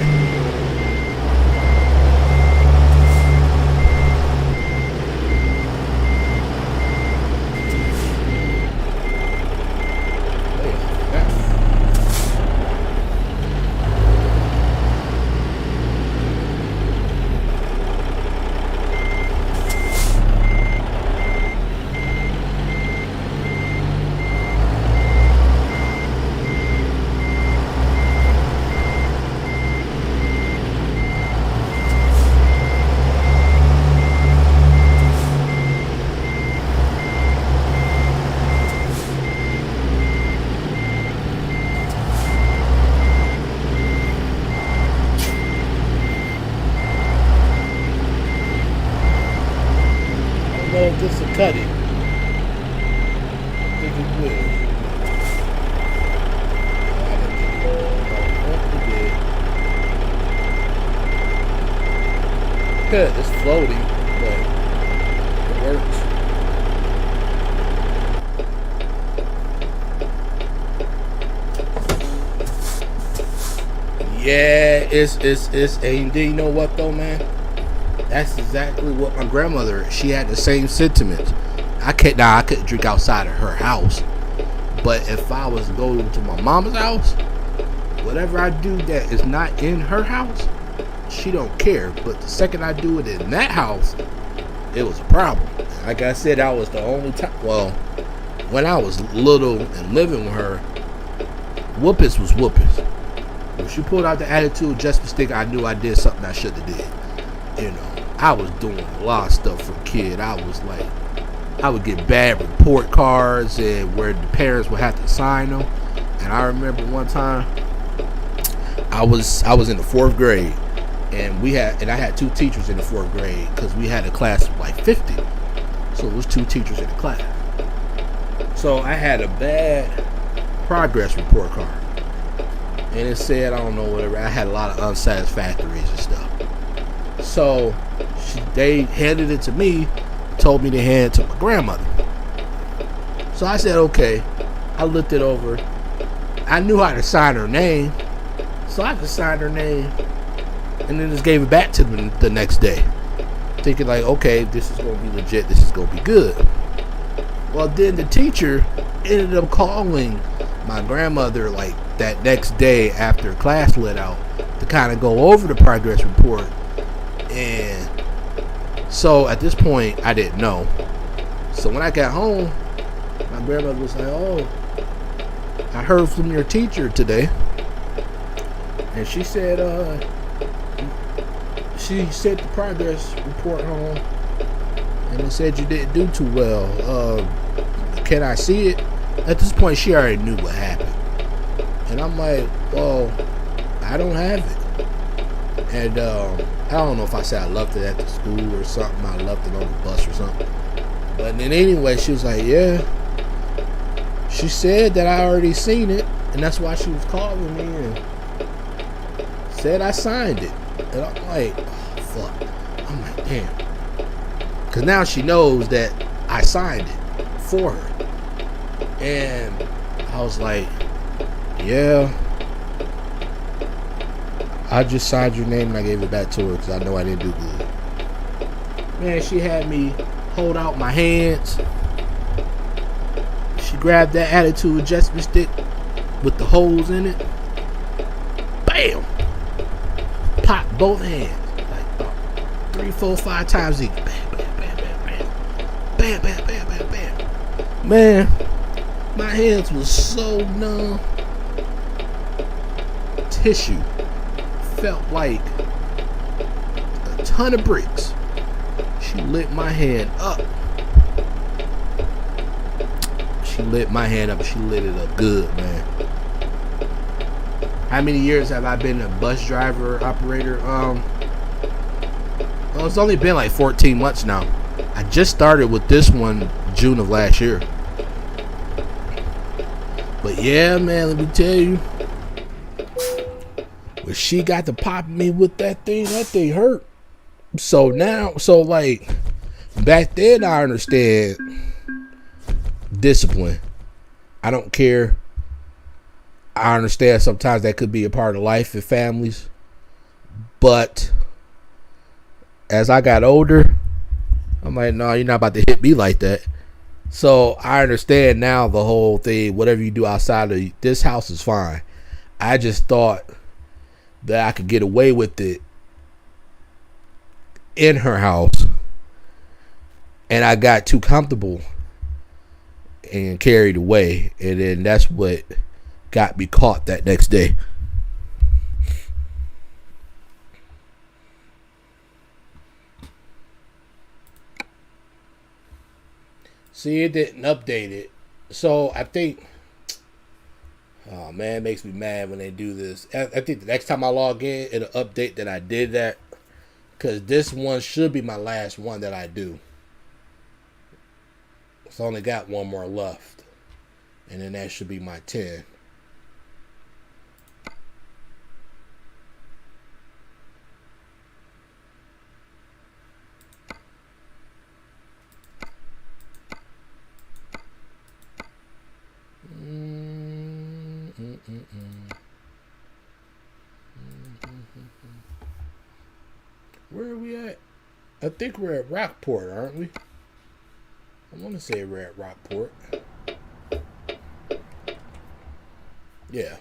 This will cut it. I think it will. I didn't think it would. It did. Good, it's floating, but it works. Yeah, it's AMD. You know what though, man? That's exactly what my grandmother, she had the same sentiments. I couldn't drink outside of her house. But if I was to go to my mama's house, whatever I do that is not in her house, she don't care. But the second I do it in that house, it was a problem. Like I said, that was the only time. Well, when I was little and living with her, whoopings was whoopings. When she pulled out the attitude just to stick, I knew I did something I shouldn't have did. You know. I was doing a lot of stuff for a kid. I would get bad report cards and where the parents would have to sign them. And I remember one time I was in the 4th grade, and I had 2 teachers in the 4th grade because we had a class of like 50. So it was 2 teachers in the class. So I had a bad progress report card. And it said, I don't know, whatever. I had a lot of unsatisfactories and stuff. So they handed it to me, told me to hand it to my grandmother. So I said, okay. I looked it over. I knew how to sign her name. So I just signed her name and then just gave it back to them the next day. Thinking like, okay, this is going to be legit. This is going to be good. Well, then the teacher ended up calling my grandmother like that next day after class let out to kind of go over the progress report. And so at this point, I didn't know. So when I got home, my grandmother was like, oh, I heard from your teacher today. And she said, she sent the progress report home. And it said you didn't do too well. Can I see it? At this point, she already knew what happened. And I'm like, well, I don't have it. And I don't know if I said I left it at the school or something. I left it on the bus or something. But then anyway, she was like, yeah. She said that I already seen it. And that's why she was calling me and said I signed it. And I'm like, oh, fuck. I'm like, damn. Because now she knows that I signed it for her. And I was like, yeah, I just signed your name and I gave it back to her because I know I didn't do good. Man, she had me hold out my hands. She grabbed that attitude adjustment stick with the holes in it. Bam! Popped both hands. Like about 3, 4, 5 times each. Bam, bam, bam, bam, bam. Bam, bam, bam, bam, bam. Man, my hands was so numb. Tissue felt like a ton of bricks. She lit my hand up. She lit my hand up. She lit it up good, man. How many years have I been a bus driver, operator? Well, it's only been like 14 months now. I just started with this one June of last year. But yeah, man, let me tell you. When she got to pop me with that thing hurt. So now, like, back then I understand discipline. I don't care. I understand sometimes that could be a part of life in families. But as I got older, I'm like, no, you're not about to hit me like that. So I understand now the whole thing. Whatever you do outside of this house is fine. I just thought that I could get away with it in her house. And I got too comfortable and carried away. And then that's what got me caught that next day. See, it didn't update it. So I think, oh man, it makes me mad when they do this. I think the next time I log in, it'll update that I did that. Because this one should be my last one that I do. So I only got one more left. And then that should be my 10. Where are we at? I think we're at Rockport, aren't we? I want to say we're at Rockport. Yeah.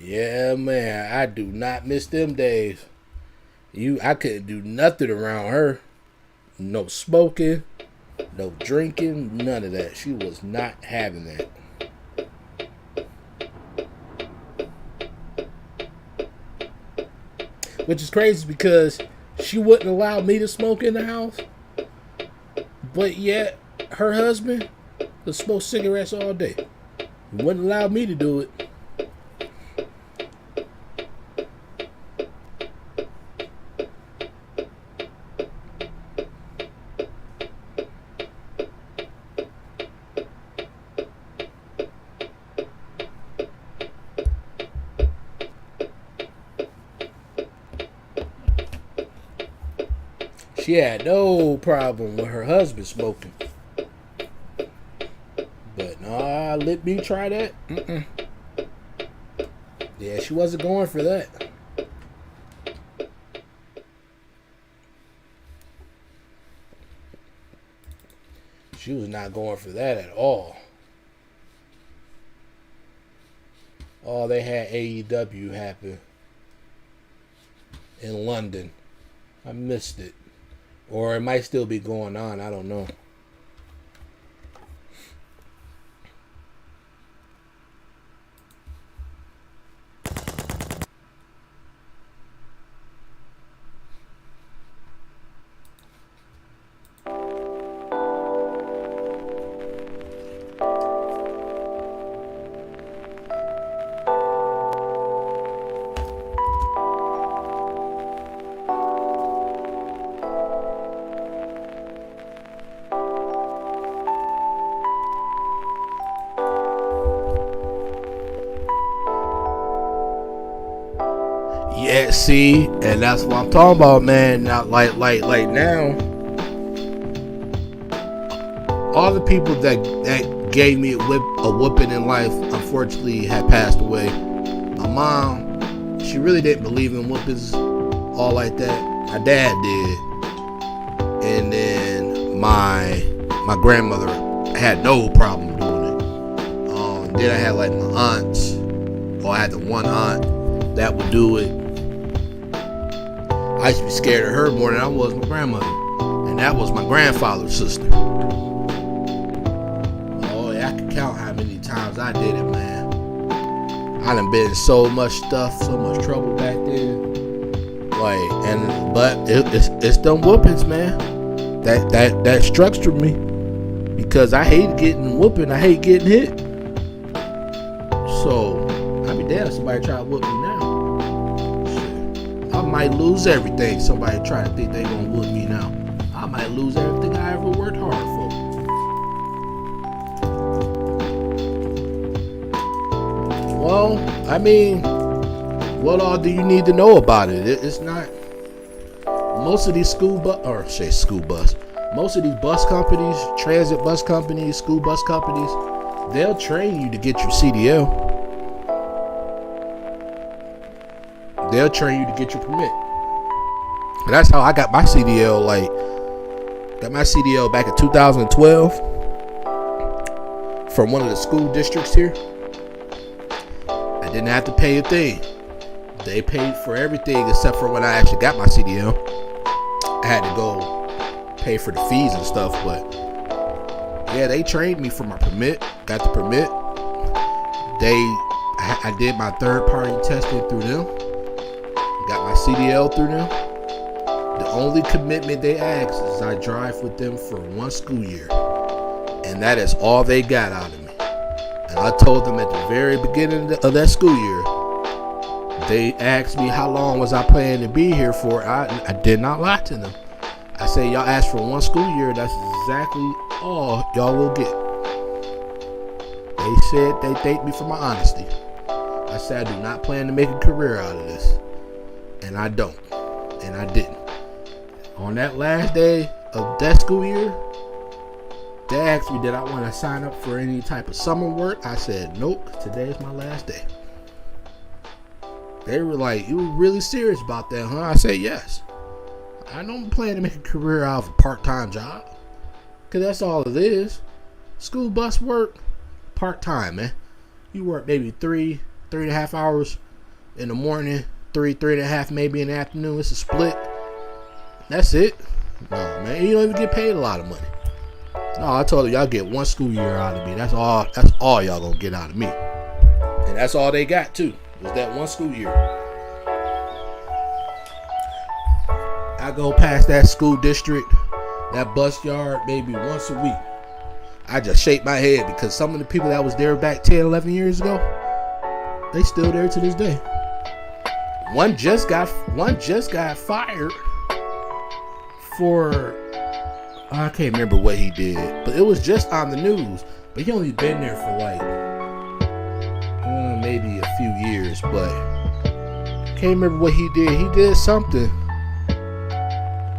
Yeah, man, I do not miss them days. I couldn't do nothing around her. No smoking, no drinking, none of that. She was not having that. which is crazy because she wouldn't allow me to smoke in the house, but yet her husband would smoke cigarettes all day. He wouldn't allow me to do it. She had no problem with her husband smoking. But nah, let me try that. Yeah, she wasn't going for that. She was not going for that at all. Oh, they had AEW happen in London. I missed it. Or it might still be going on. I don't know. Yeah, see, and that's what I'm talking about, man. Now, like now, all the people that gave me a whooping in life, unfortunately, had passed away. My mom, she really didn't believe in whoopings all like that. My dad did, and then my grandmother had no problem doing it. Then I had like my aunts, or I had the one aunt that would do it. I used to be scared of her more than I was my grandmother. And that was my grandfather's sister. Oh, yeah, I can count how many times I did it, man. I done been in so much stuff, so much trouble back then. But it's them whoopings, man. That structured me. Because I hate getting whooping, I hate getting hit. So, I'd be damn if somebody try to whoop me now. I might lose everything. Somebody try to think they gonna whoop me now. I might lose everything I ever worked hard for. Well, I mean, what all do you need to know about it? It's not. Most of these most of these bus companies, transit bus companies, school bus companies, they'll train you to get your CDL. They'll train you to get your permit. And that's how I got my CDL. Got my CDL back in 2012 from one of the school districts here. I didn't have to pay a thing. They paid for everything except for when I actually got my CDL. I had to go pay for the fees and stuff, but yeah, they trained me for my permit. Got the permit. I did my third-party testing through them. Got my CDL through them. The only commitment they ask is I drive with them for one school year. And that is all they got out of me. And I told them at the very beginning of that school year, they asked me how long was I planning to be here for. I did not lie to them. I said, y'all asked for one school year. That's exactly all y'all will get. They said they thanked me for my honesty. I said I do not plan to make a career out of this. And I don't. And I didn't. On that last day of that school year, they asked me did I want to sign up for any type of summer work. I said, nope, today is my last day. They were like, you were really serious about that, huh? I said, yes. I don't plan to make a career out of a part-time job. Because that's all it is. School bus work, part-time, man. You work maybe 3.5 hours in the morning, 3.5 maybe in the afternoon. It's a split. That's it. No, man, you don't even get paid a lot of money. No, I told you y'all get one school year out of me. That's all y'all gonna get out of me. And that's all they got too, was that one school year. I go past that school district, that bus yard, maybe once a week, I just shake my head because some of the people that was there back 10, 11 years ago, they still there to this day. One just got fired for, I can't remember what he did, but it was just on the news. But he only been there for like maybe a few years, but can't remember what he did. He did something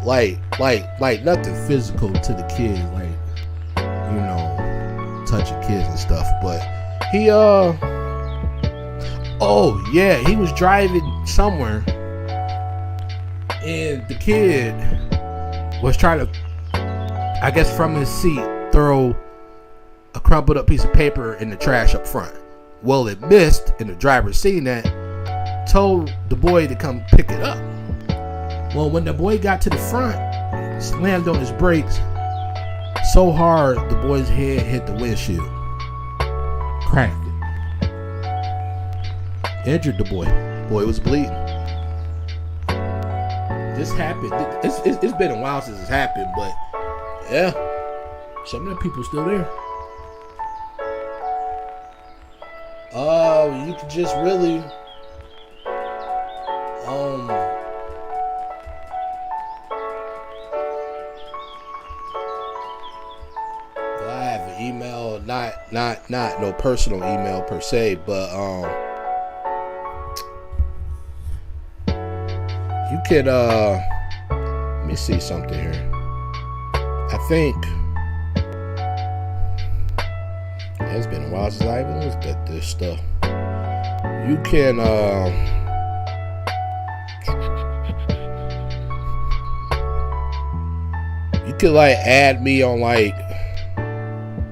like nothing physical to the kids, like, you know, touching kids and stuff. But he oh yeah, he was driving somewhere and the kid was trying to, I guess from his seat, throw a crumpled up piece of paper in the trash up front. Well, it missed, and the driver seen that, told the boy to come pick it up. Well, when the boy got to the front, slammed on his brakes so hard the boy's head hit the windshield, cracked it, injured the boy. Boy was bleeding. This happened. It's been a while since it's happened, but yeah, some of the people still there. You could just really I have an email, not no personal email per se, but you could let me see something here. I think it's been a while since I even looked at this stuff. You can you could like add me on like,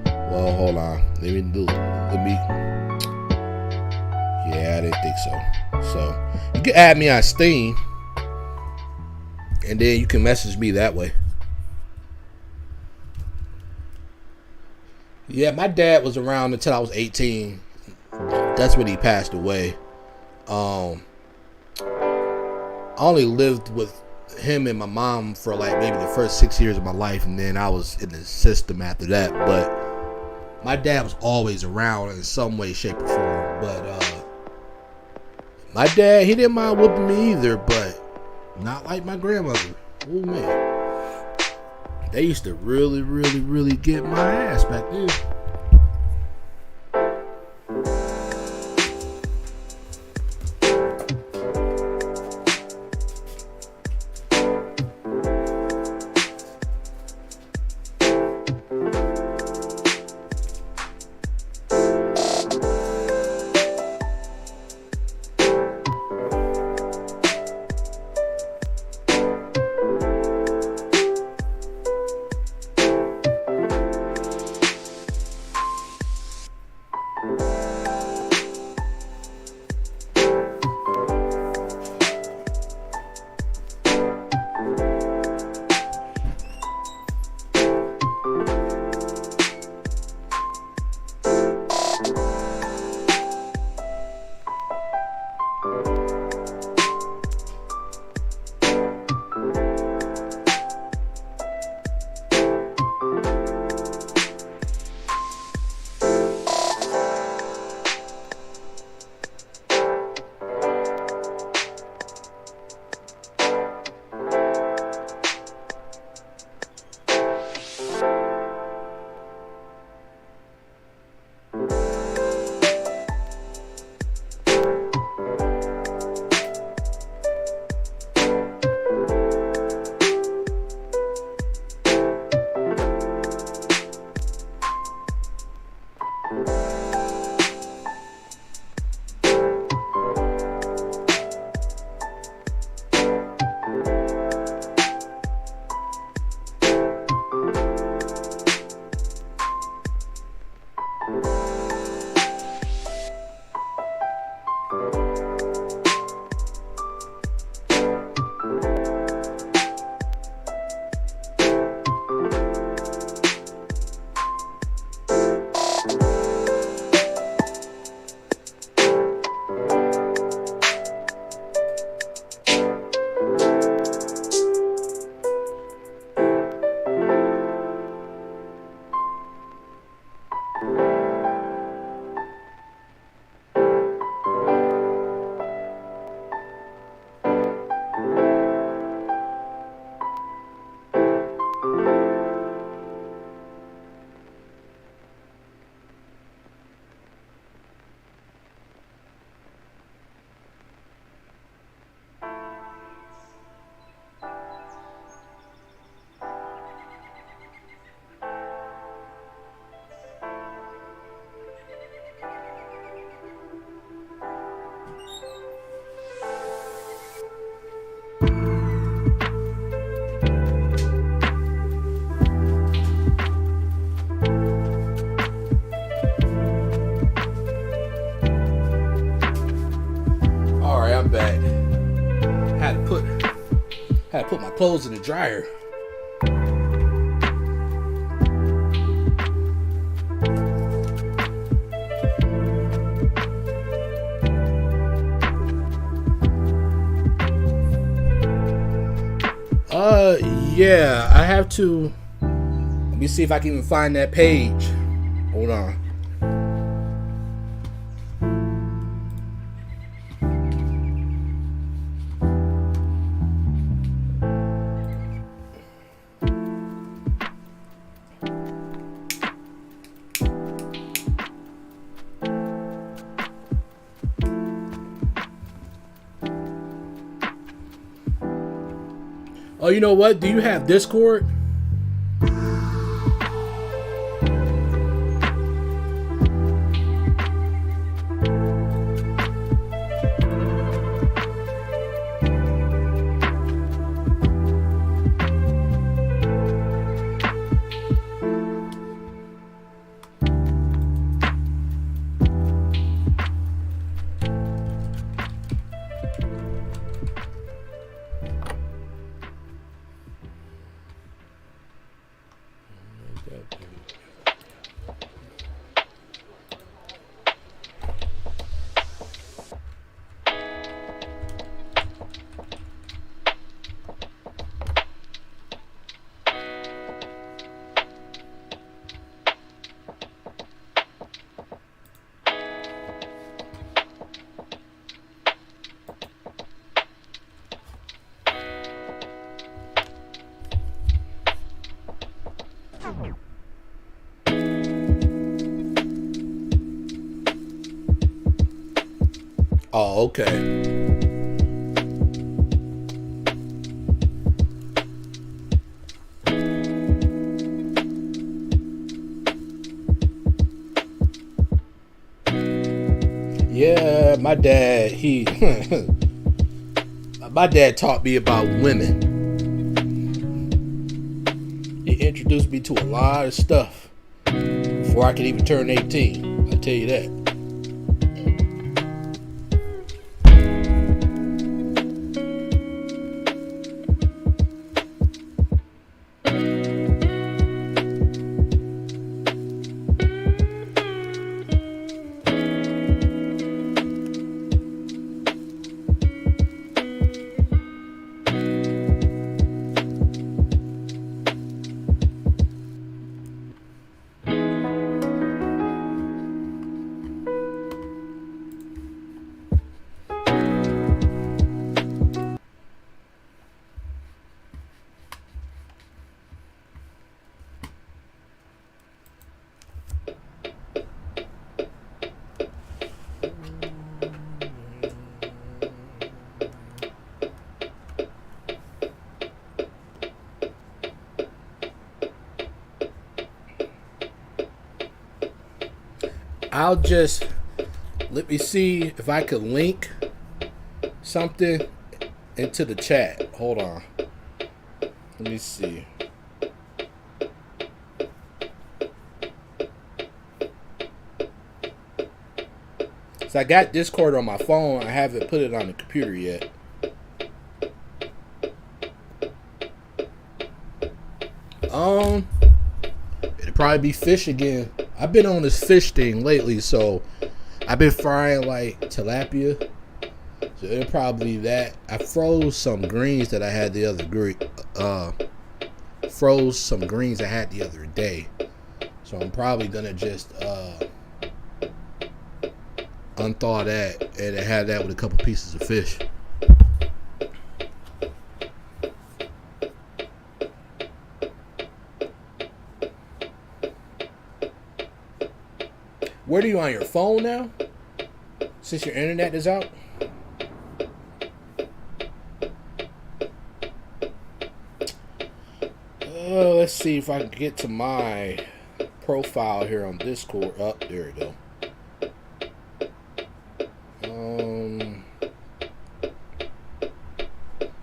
well, hold on, let me yeah, I didn't think so. So you can add me on Steam and then you can message me that way. Yeah, my dad was around until I was 18. That's when he passed away. I only lived with him and my mom for like maybe the first 6 years of my life, and then I was in the system after that. But my dad was always around in some way, shape, or form. But my dad, he didn't mind whooping me either, but not like my grandmother. Oh man. They used to really, really, really get my ass back then. clothes in the dryer. Yeah, I have to. Let me see if I can even find that page. Hold on. Oh, you know what? Do you have Discord? Oh, okay. Yeah, my dad, my dad taught me about women. He introduced me to a lot of stuff before I could even turn 18. I'll tell you that. I'll just let me see if I could link something into the chat. Hold on. Let me see. So I got Discord on my phone. I haven't put it on the computer yet. It'll probably be fish again. I've been on this fish thing lately, so I've been frying like tilapia. So it'll probably be that. I froze some greens that I had the other day. So I'm probably gonna just unthaw that and have that with a couple pieces of fish. Where are you on your phone now? Since your internet is out? Let's see if I can get to my profile here on Discord. Oh, there we go.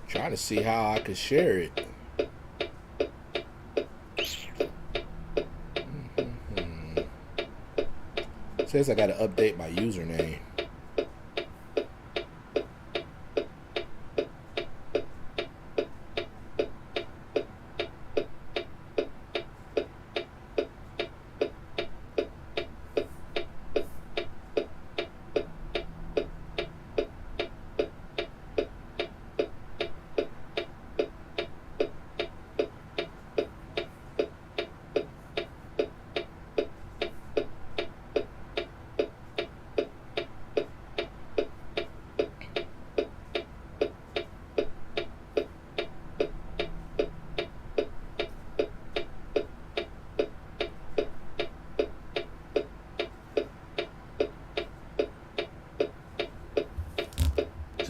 Trying to see how I could share it. Says I gotta update my username.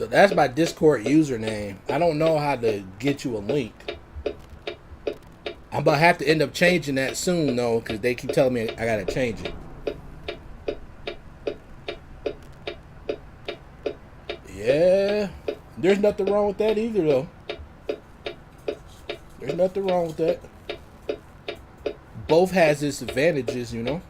So that's my Discord username. I don't know how to get you a link. I'm gonna have to end up changing that soon though, because they keep telling me I gotta change it. Yeah, there's nothing wrong with that either though. There's nothing wrong with that. Both has its advantages, you know.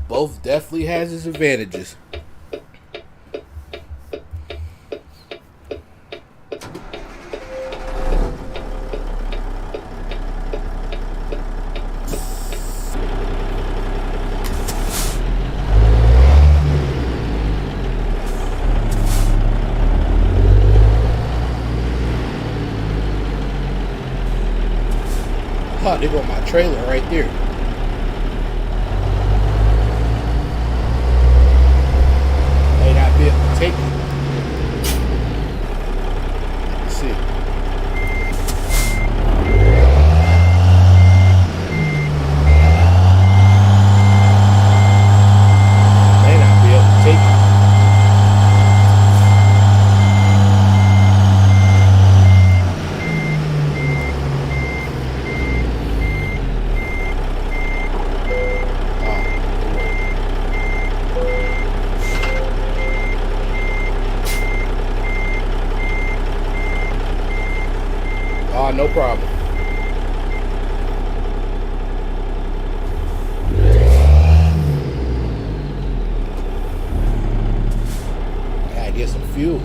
Both definitely has its advantages. Oh, they got my trailer right there. May not be able to take it. Let's see. May not be able to take it. No problem. I gotta get some fuel.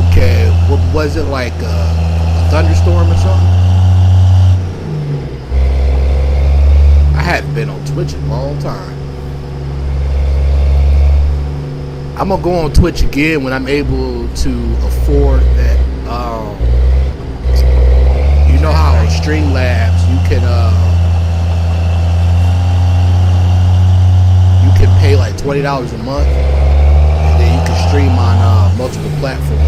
Okay, what was it, like a thunderstorm or something? I hadn't been on Twitch in a long time. I'm gonna go on Twitch again when I'm able to afford that. You know how on Streamlabs you can pay like $20 a month, and then you can stream on multiple platforms.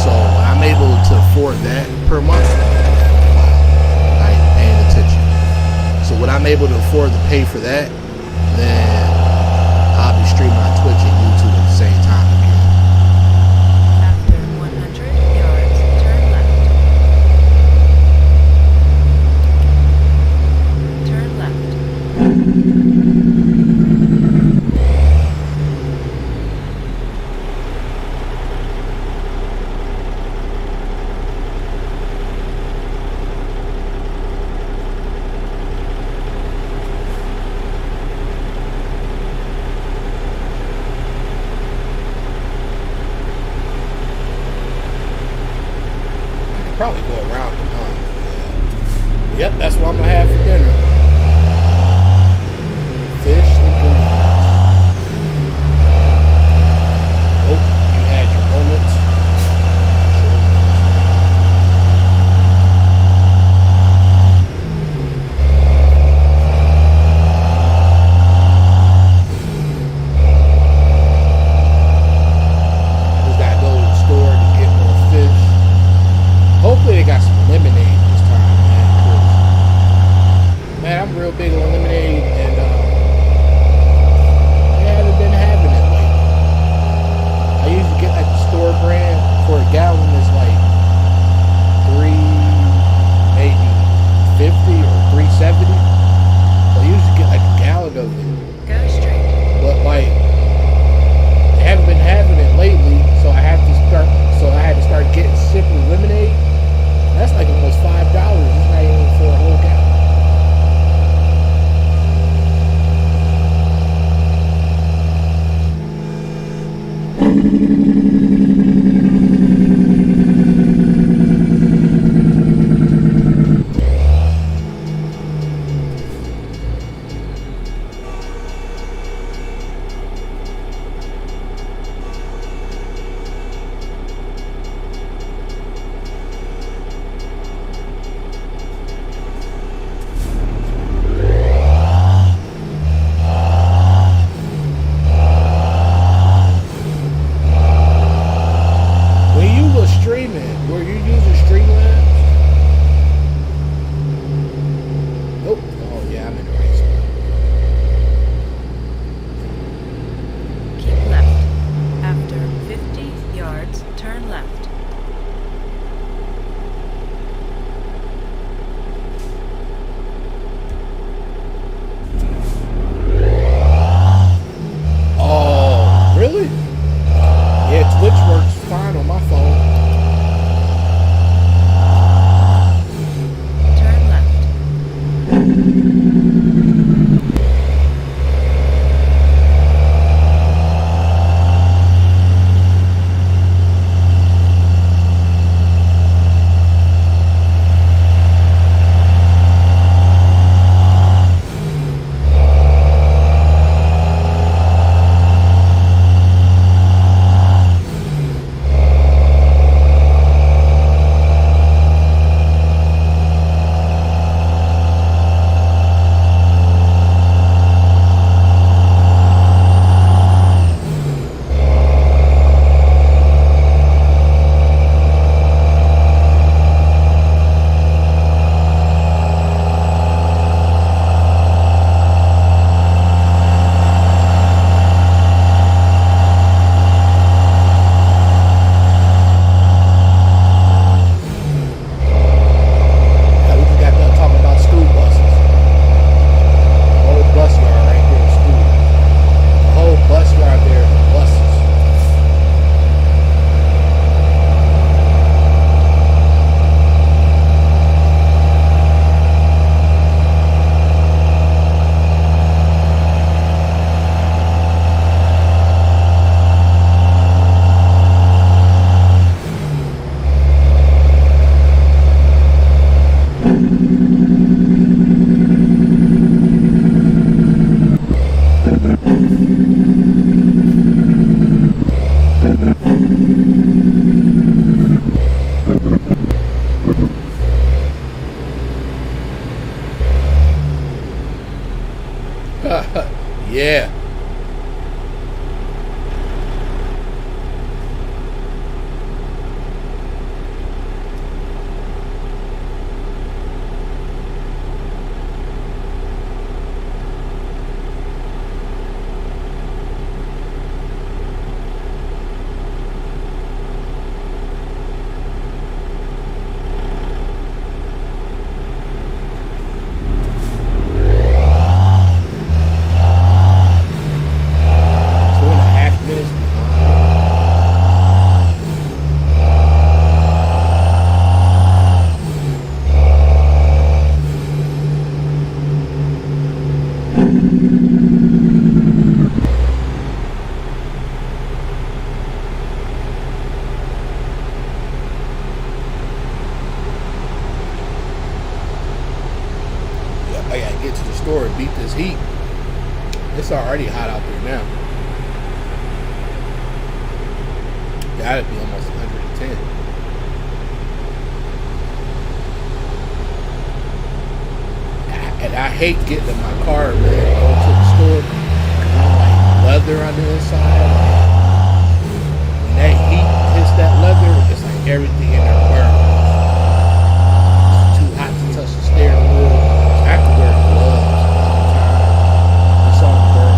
So when I'm able to afford that per month, I ain't paying attention. So when I'm able to afford to pay for that, then I'll be streaming on Twitch and YouTube at the same time again. After 100 yards, turn left. Turn left. Probably go around them, huh? Yep, that's what I'm gonna have for dinner. Fish and beans. Oh, you had your moments. Just gotta go to the store to get more fish. Hopefully they got some lemonade this time, man. 'Cause, man, I'm real big on lemonade, and I haven't been having it lately. I usually get like the store brand for a gallon is like $3.50 or $3.70. So I usually get like a gallon of it. Go straight. But like they haven't been having it lately, so I had to start getting Simply lemonade. That's like almost $5. It's not even for a whole gallon. this heat. It's already hot out there now. Gotta be almost 110. And I hate getting in my car, man, go to the store, like leather on the inside. When that heat hits that leather, it's like everything in there burns. It's too hot to touch the steering wheel. I have to wear gloves all the time. It's all burn.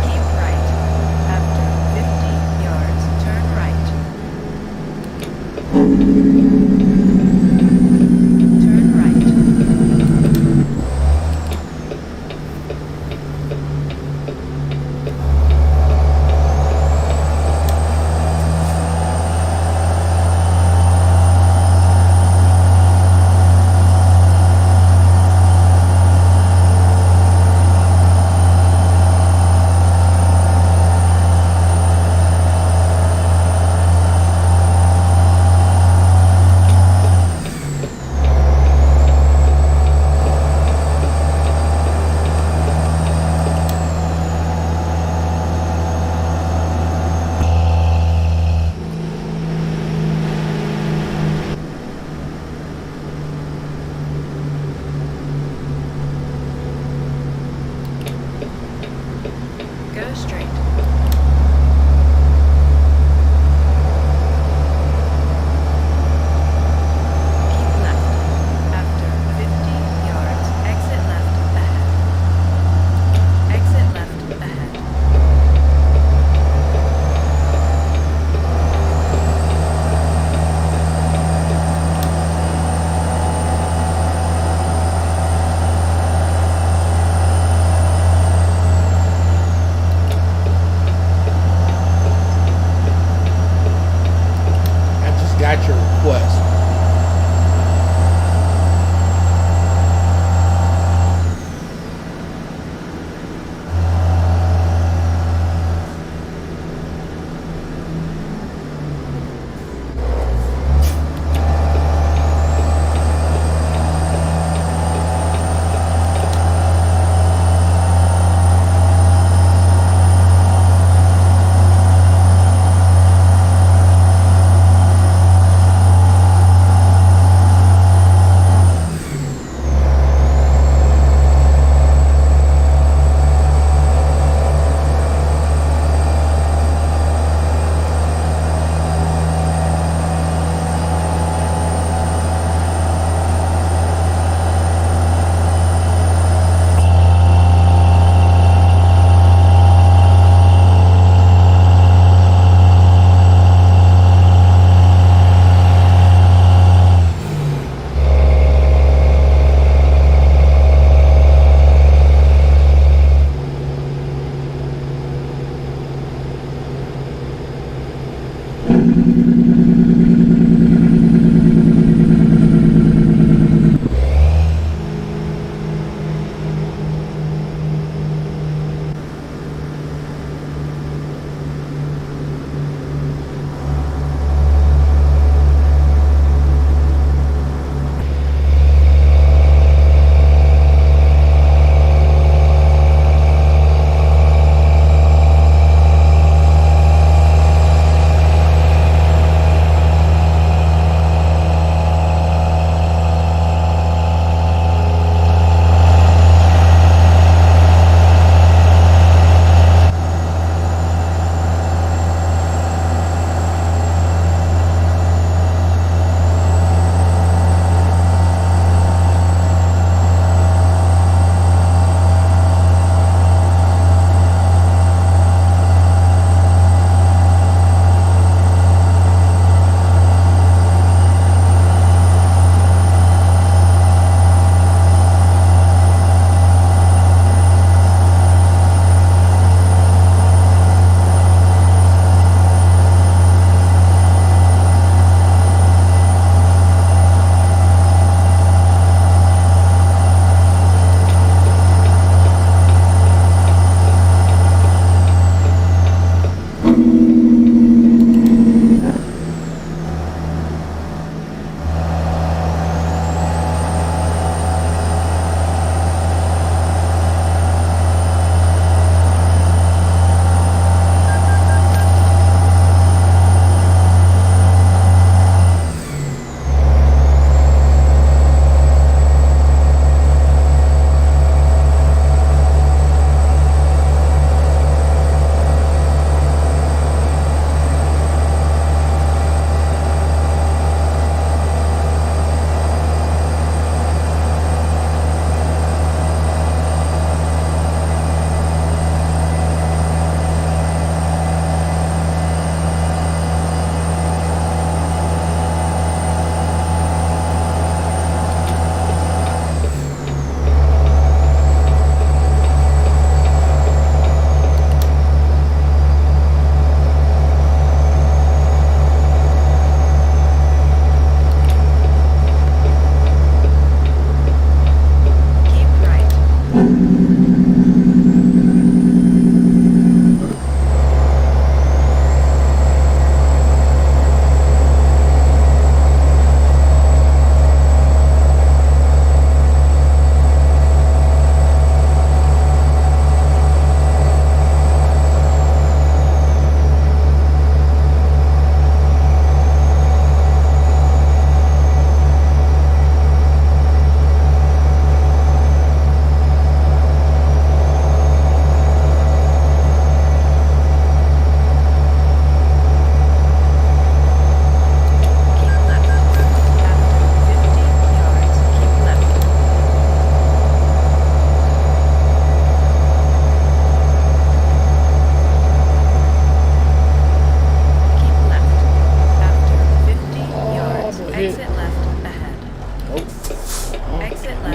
Keep right. After 50 yards, turn right. Turn right.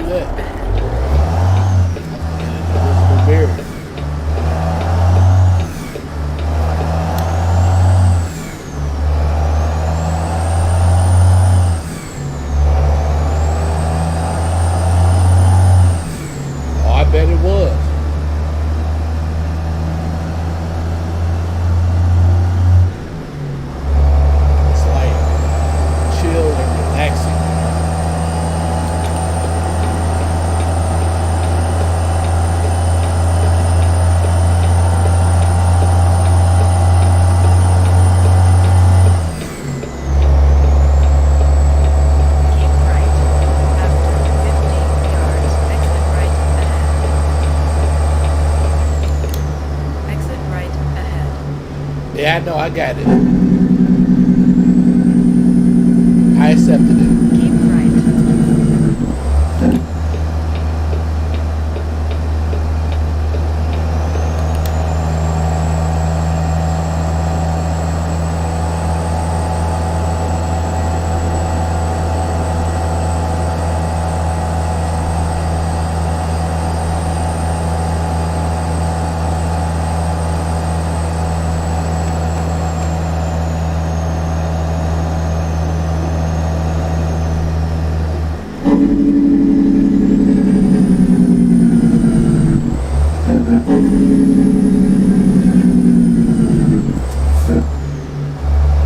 Left that. ahead. Invisible barrier. Oh, I bet it was. It's like chill and relaxing. Keep right. After 50 yards, exit right ahead. Exit right ahead. Yeah, I know, I got it. I accepted it. Keep right.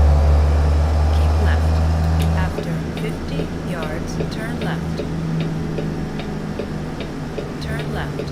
Keep left. After 50 yards, turn left. Turn left.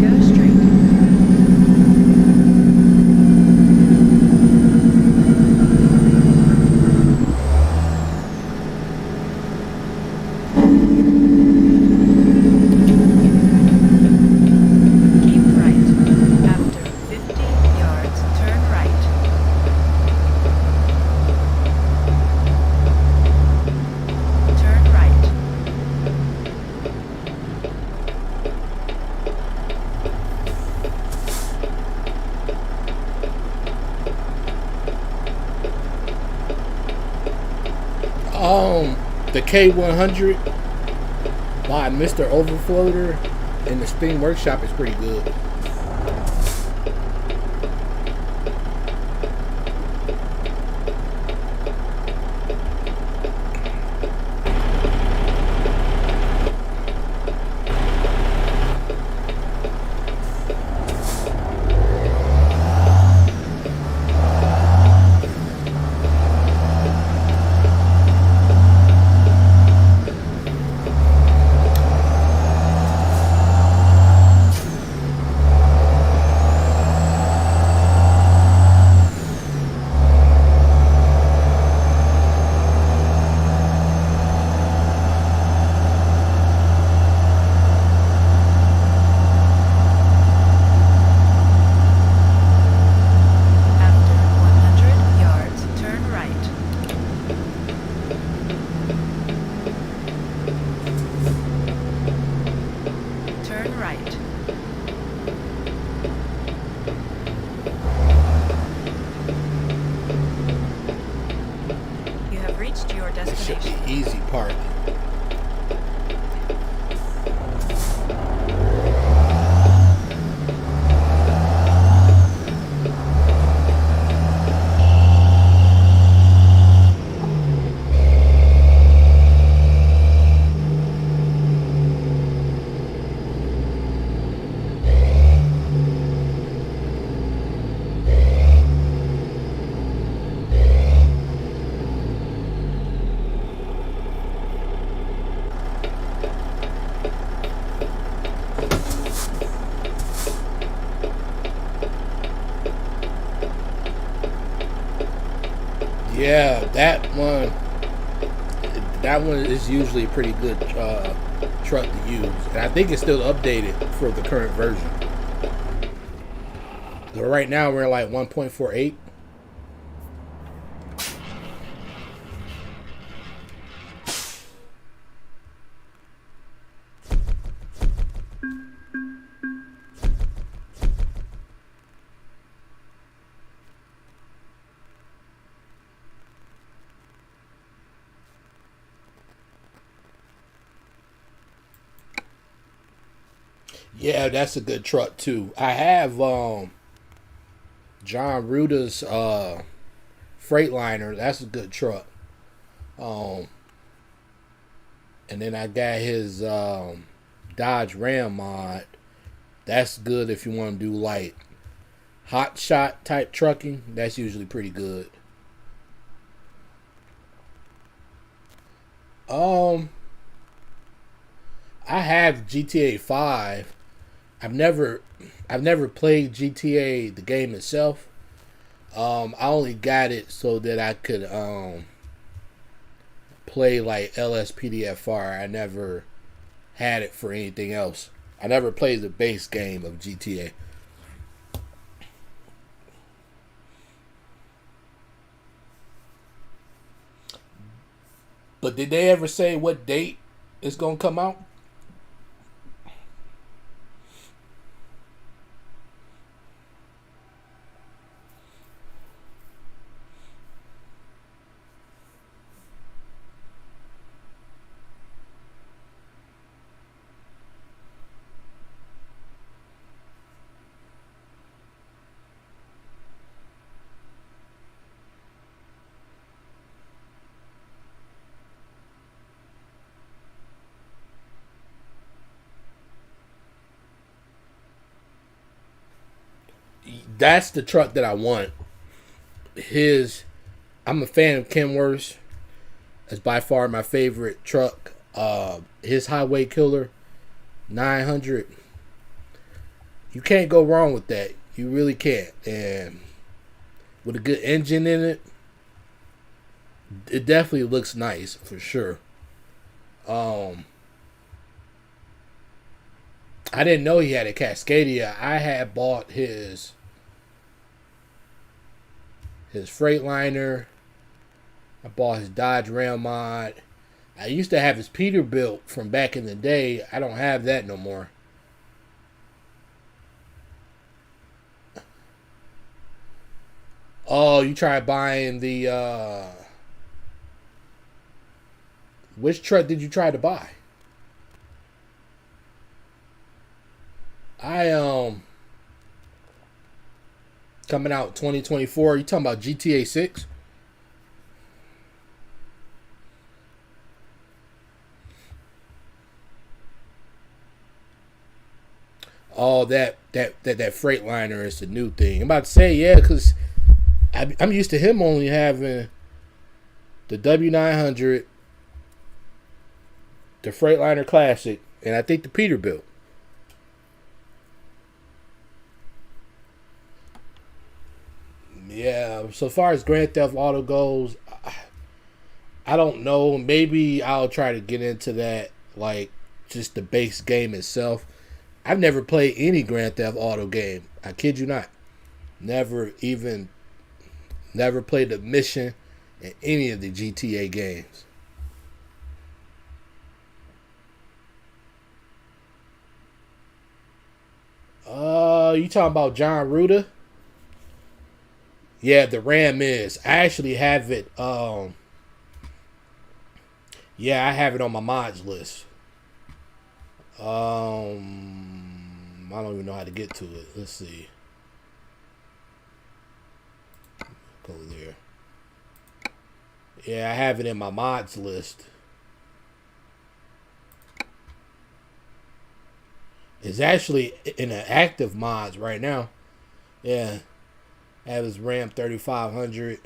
Go straight. Keep right. After 50 yards, turn right. Turn right. The K100 by Mr. Overfloater in the Steam Workshop is pretty good. After 100 yards, turn right. Turn right. You have reached your It should destination. be easy parking. Yeah, that one is usually a pretty good truck to use, and I think it's still updated for the current version. So right now we're like 1.48. Yeah, that's a good truck too. I have John Ruta's Freightliner. That's a good truck. Um, and then I got his Dodge Ram mod. That's good if you want to do like hot shot type trucking. That's usually pretty good. Um, I have GTA 5. I've never I've never played GTA the game itself. I only got it so that I could play like LSPDFR. I never had it for anything else. I never played the base game of GTA. But did they ever say what date it's gonna come out? That's the truck that I want. His, I'm a fan of Kenworth. It's by far my favorite truck. His Highway Killer 900. You can't go wrong with that. You really can't. And with a good engine in it, it definitely looks nice for sure. Um, I didn't know he had a Cascadia. I had bought his Freightliner. I bought his Dodge Ram mod. I used to have his Peterbilt from back in the day. I don't have that no more. Oh, you tried buying the which truck did you try to buy? I coming out 2024. You talking about GTA 6? Oh, that Freightliner is the new thing. I'm about to say, yeah, because I'm used to him only having the W900, the Freightliner Classic, and I think the Peterbilt. Yeah, so far as Grand Theft Auto goes, I don't know. Maybe I'll try to get into that, like just the base game itself. I've never played any Grand Theft Auto game. I kid you not. Never played a mission in any of the GTA games. You talking about John Ruta? Yeah, the RAM is. I actually have it. Yeah, I have it on my mods list. I don't even know how to get to it. Let's see. Go there. Yeah, I have it in my mods list. It's actually in the active mods right now. Yeah. I have his RAM 3500.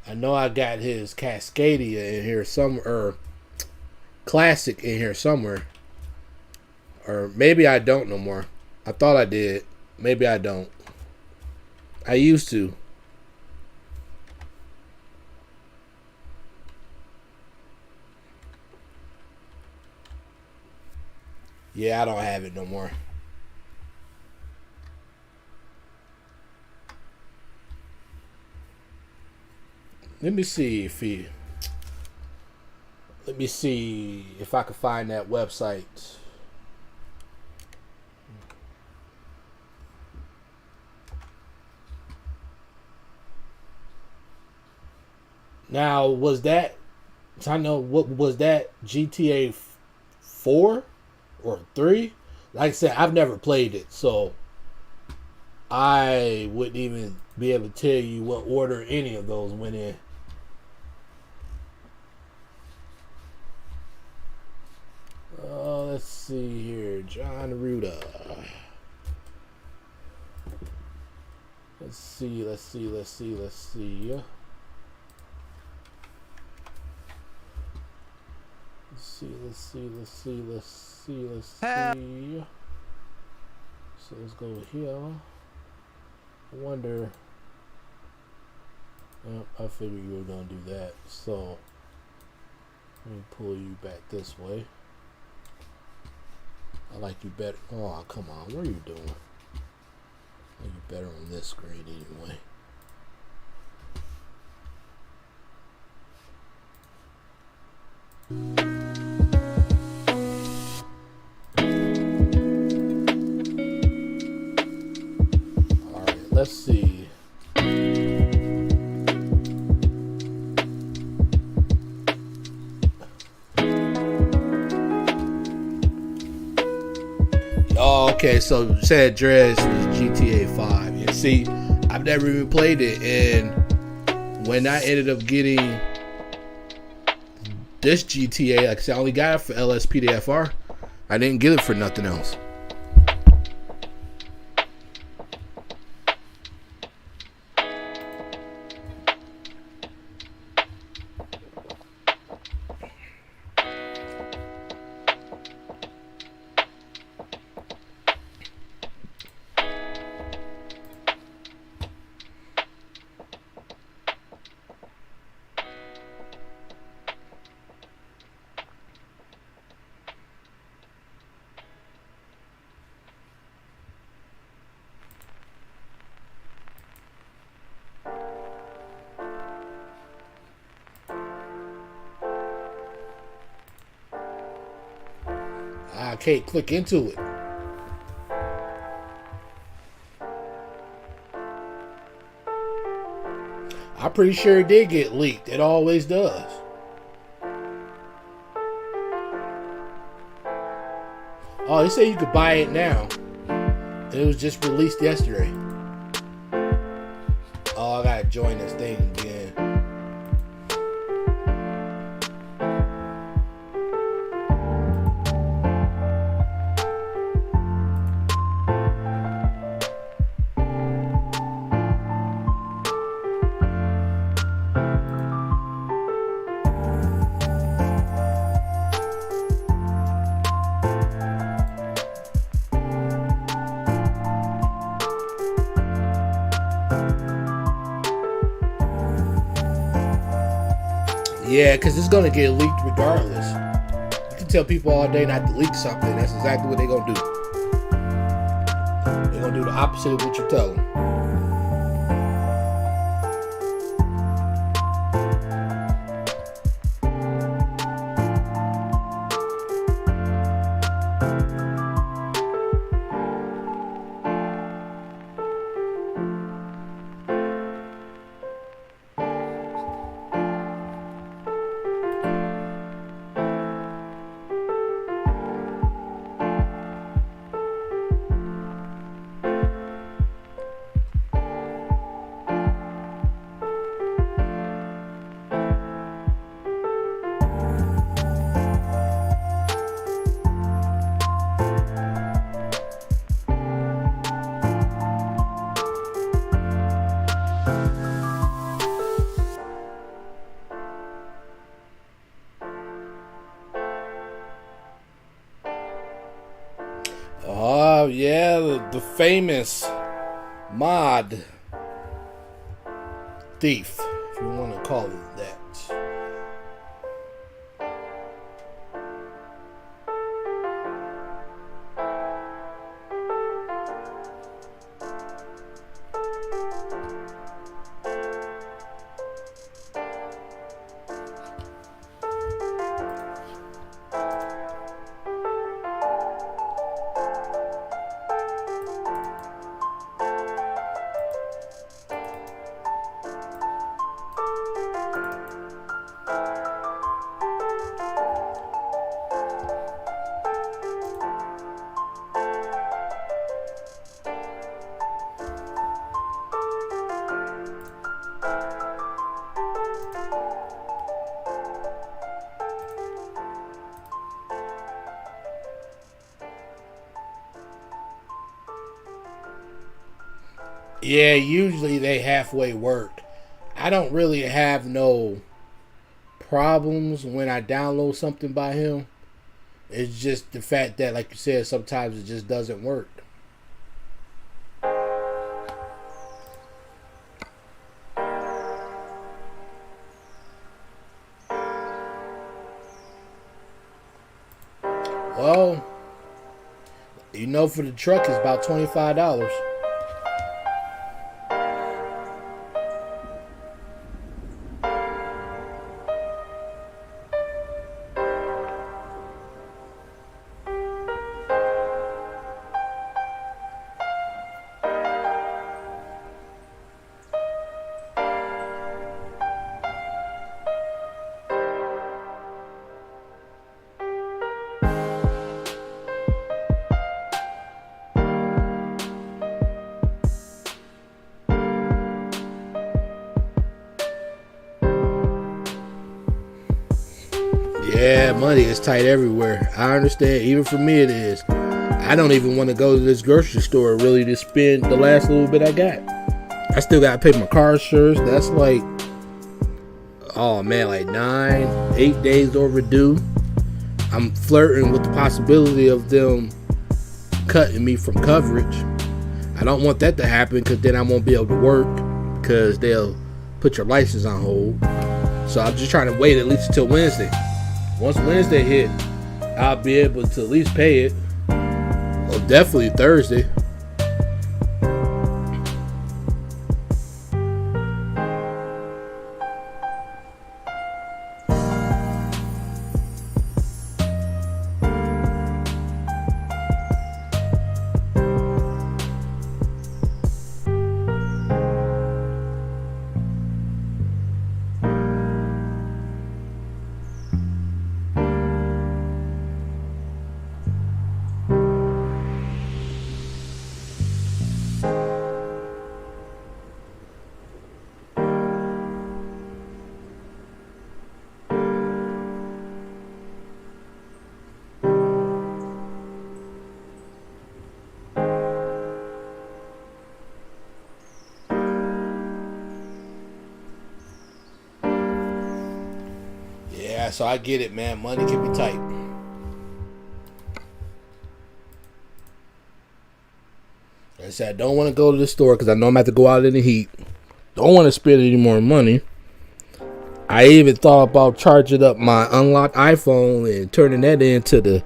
I know I got his Cascadia in here somewhere, or Classic in here somewhere. Or maybe I don't no more. I thought I did. Maybe I don't. I used to. Yeah, I don't have it no more. Let me see if he. Let me see if I can find that website. Now, was that? I know what was that GTA 4 or 3? Like I said, I've never played it, so I wouldn't even be able to tell you what order any of those went in. Let's see here, John Ruda. Let's see. Let's see. So let's go here. I wonder. I figured you were gonna do that. So let me pull you back this way. I like you better. Oh, come on. What are you doing? I like you better on this screen anyway. Alright, let's see. Oh, okay, so San Andreas was GTA 5. You see, I've never even played it, and when I ended up getting this GTA, like I said, I only got it for LSPDFR. I didn't get it for nothing else. I can't click into it. I'm pretty sure it did get leaked. It always does. Oh, they say you could buy it now. It was just released yesterday. Oh, I gotta join this thing again. Yeah, because it's going to get leaked regardless. You can tell people all day not to leak something. That's exactly what they're going to do. They're going to do the opposite of what you tell them. Yeah, the famous mod thief, if you want to call it that. Yeah, usually they halfway work. I don't really have no problems when I download something by him. It's just the fact that, like you said, sometimes it just doesn't work. Well, you know, for the truck it's about $25. Yeah, money is tight everywhere. I understand. Even for me it is. I don't even want to go to this grocery store really to spend the last little bit I got. I still got to pay my car insurance. That's like, oh man, like 9-8 days overdue. I'm flirting with the possibility of them cutting me from coverage. I don't want that to happen because then I won't be able to work because they'll put your license on hold. So I'm just trying to wait at least until Wednesday. Once Wednesday hit, I'll be able to at least pay it. Well, definitely Thursday. Yeah, so I get it, man. Money can be tight. Like I said, I don't want to go to the store because I know I'm going to have to go out in the heat. Don't want to spend any more money. I even thought about charging up my unlocked iPhone and turning that into the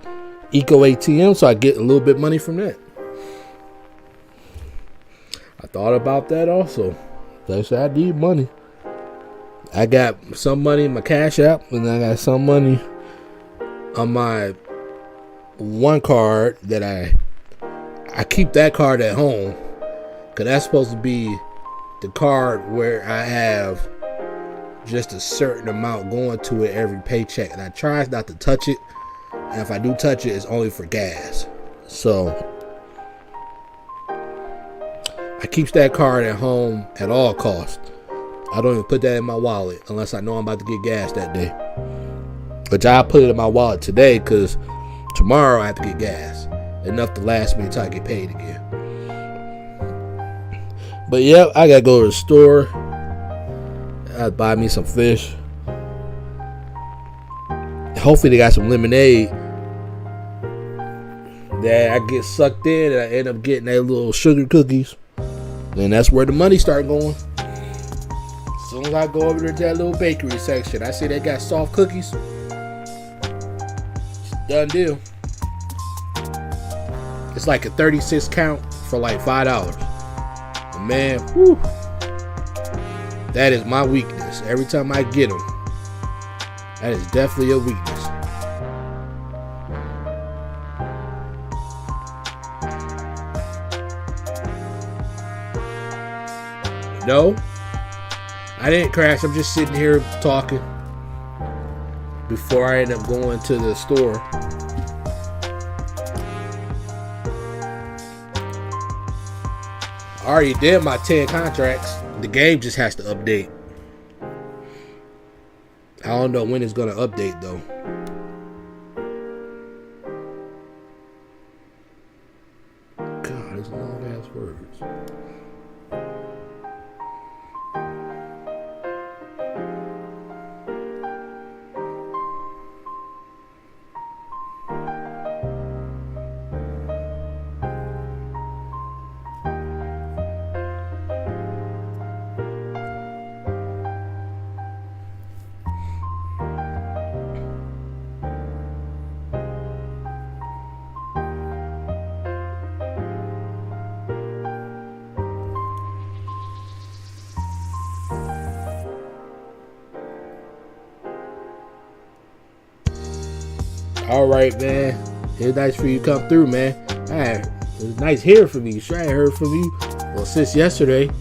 Eco ATM so I get a little bit of money from that. I thought about that also. Like I said, I need money. I got some money in my Cash App, and I got some money on my one card that I keep that card at home, because that's supposed to be the card where I have just a certain amount going to it every paycheck, and I try not to touch it, and if I do touch it, it's only for gas. So I keep that card at home at all costs. I don't even put that in my wallet unless I know I'm about to get gas that day. Which I'll put it in my wallet today because tomorrow I have to get gas. Enough to last me until I get paid again. But yeah, I gotta go to the store. I'll buy me some fish. Hopefully they got some lemonade. Then I get sucked in and I end up getting that little sugar cookies. Then that's where the money start going. As soon as I go over there to that little bakery section, I see they got soft cookies. It's a done deal. It's like a 36 count for like $5. But man, whew, that is my weakness. Every time I get them, that is definitely a weakness. No, I didn't crash. I'm just sitting here talking before I end up going to the store. I already did my 10 contracts. The game just has to update. I don't know when it's going to update though. God, it's long ass words. All right, man. It's nice for you to come through, man. It was nice hearing from you. Sure, I ain't heard from you. Well, since yesterday,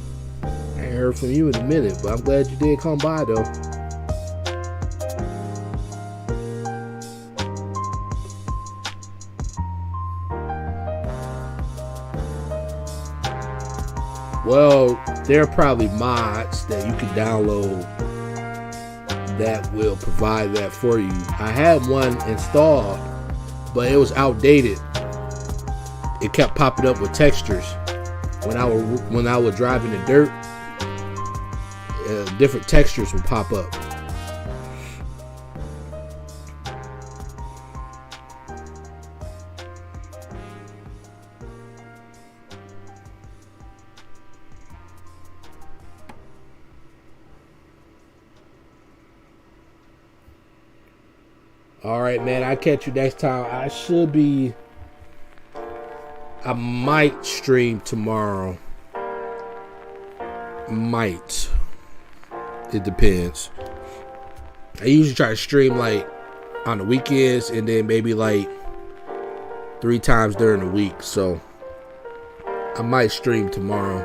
I ain't heard from you in a minute, but I'm glad you did come by, though. Well, there are probably mods that you can download that will provide that for you. I had one installed, but it was outdated. It kept popping up with textures when I was driving in dirt. Different textures would pop up. All right, man. I'll catch you next time. I might stream tomorrow. Might. It depends. I usually try to stream like on the weekends and then maybe like 3 times during the week. So I might stream tomorrow.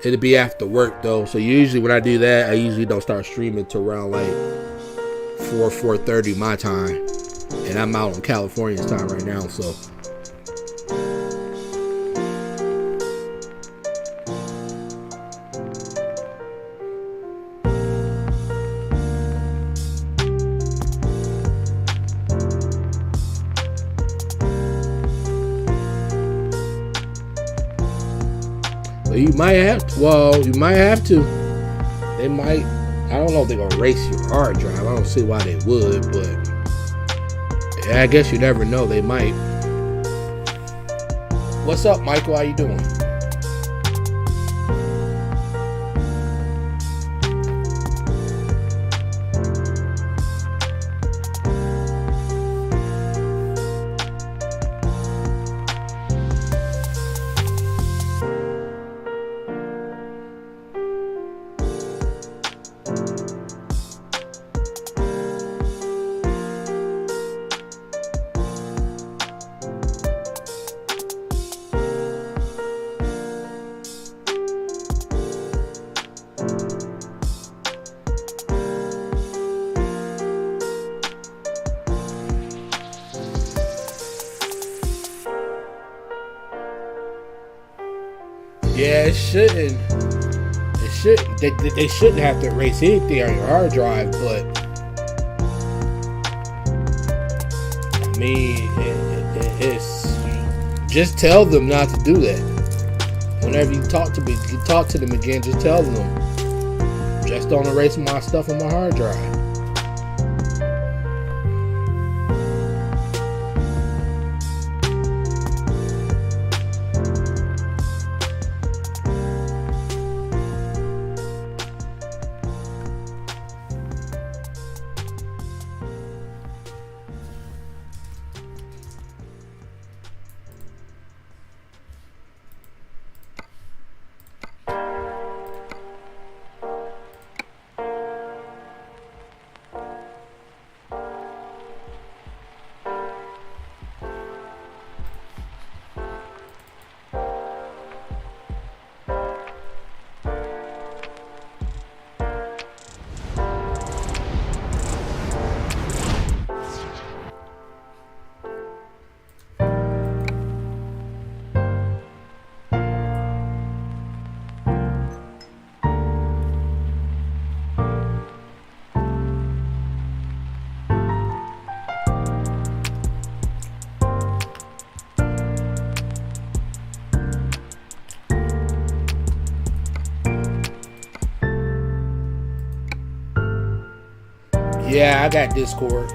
It'll be after work though. So usually when I do that, I usually don't start streaming till around like 4:30 my time, and I'm out in California's time right now, so you might have to. They might. I don't know if they're going to erase your hard drive. I don't see why they would, but I guess you never know. They might. What's up, Michael? How you doing? Yeah, it shouldn't. They shouldn't have to erase anything on your hard drive, but I mean, it's just tell them not to do that. Whenever you talk to them again, just tell them, just don't erase my stuff on my hard drive. Yeah, I got Discord.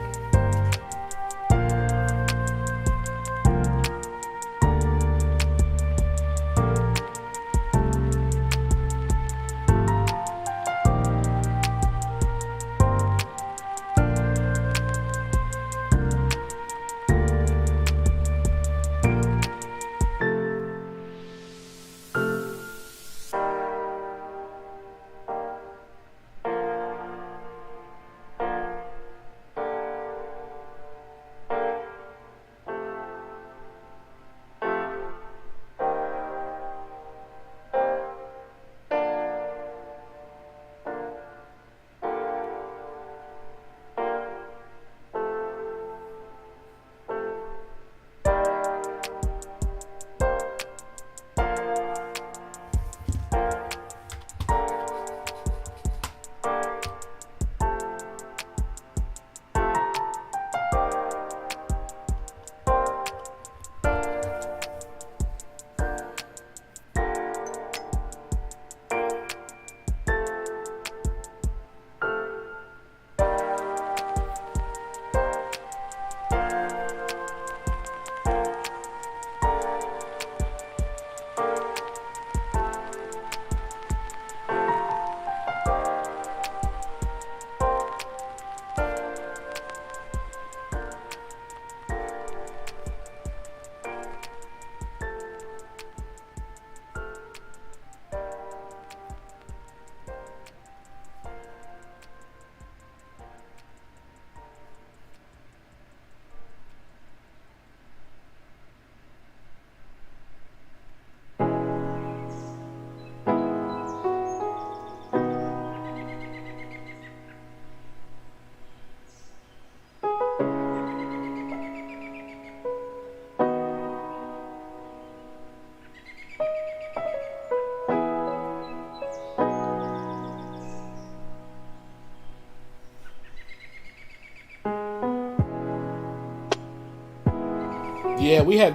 Yeah, we have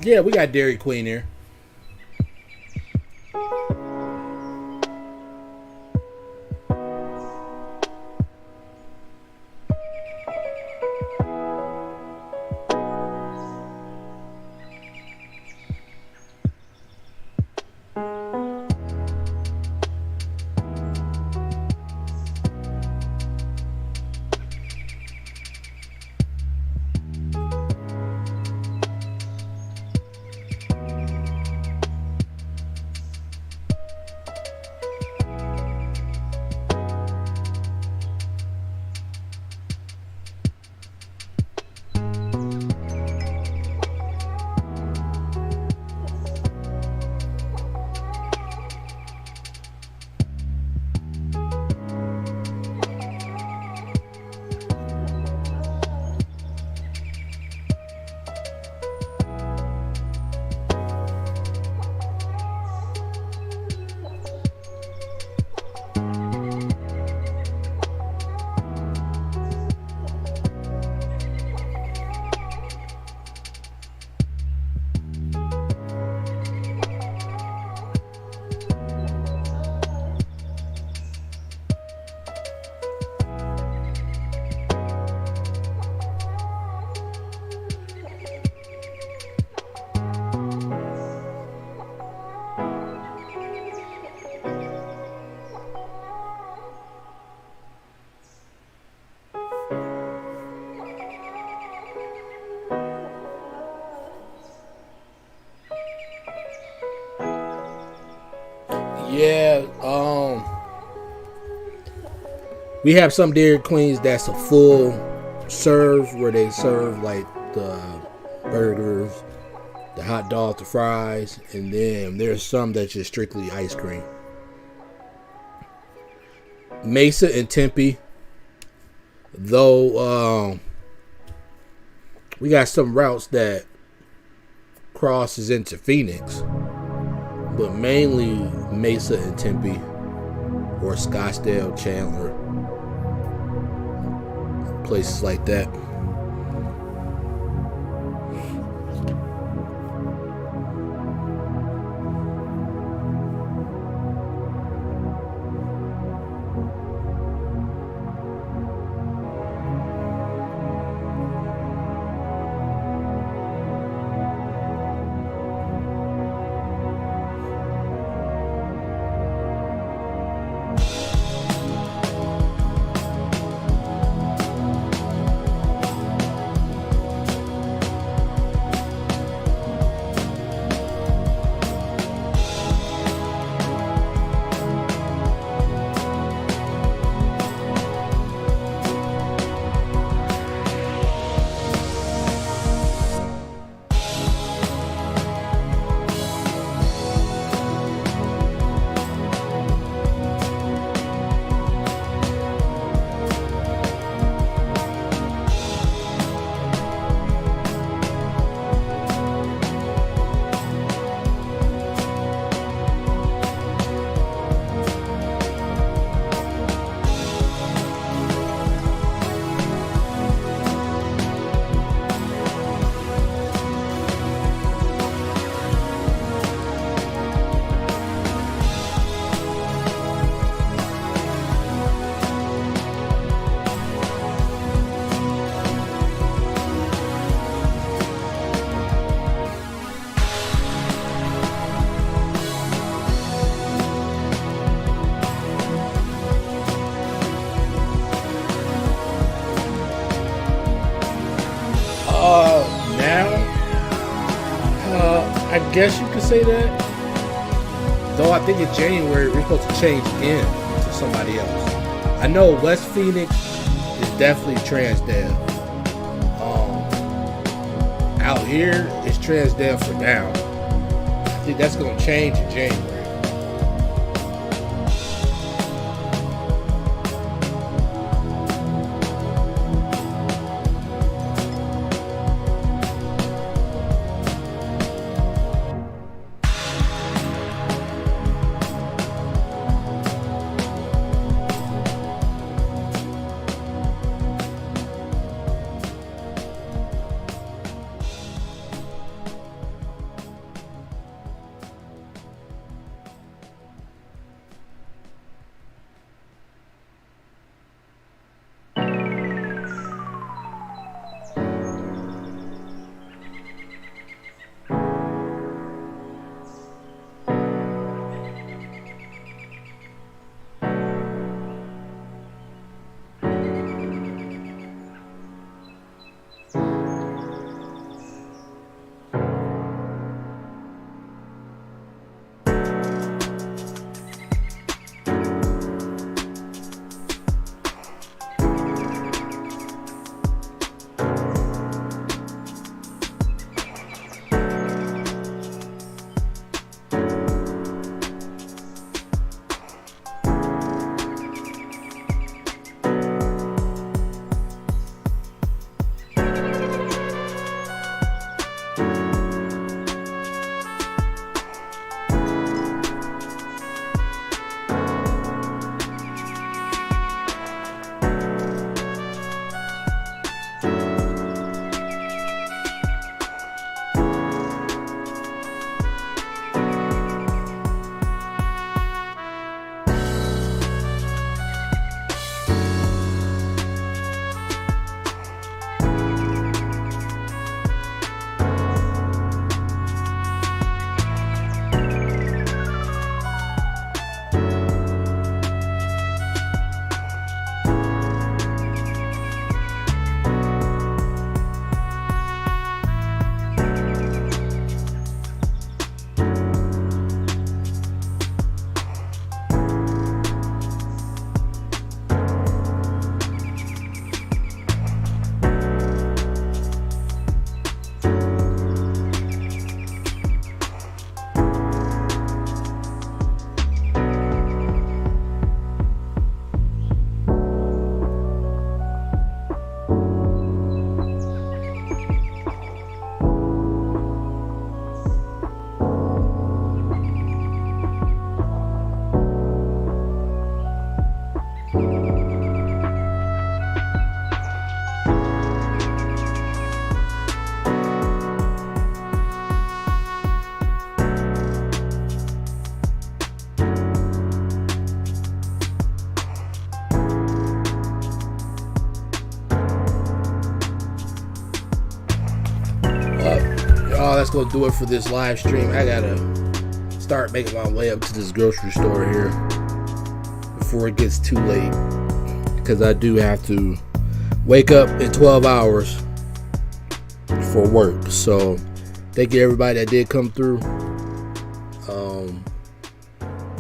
yeah, we got Dairy Queen here. Yeah, we have some Dairy Queens that's a full serve where they serve like the burgers, the hot dogs, the fries, and then there's some that's just strictly ice cream. Mesa and Tempe, though, we got some routes that crosses into Phoenix, but mainly Mesa and Tempe or Scottsdale, Chandler, places like that. I guess you could say that. Though I think in January we're supposed to change again to somebody else. I know West Phoenix is definitely TransDev. Out here it's TransDev for now. I think that's gonna change in January. That's gonna do it for this live stream. I gotta start making my way up to this grocery store here before it gets too late, because I do have to wake up in 12 hours for work. So thank you everybody that did come through.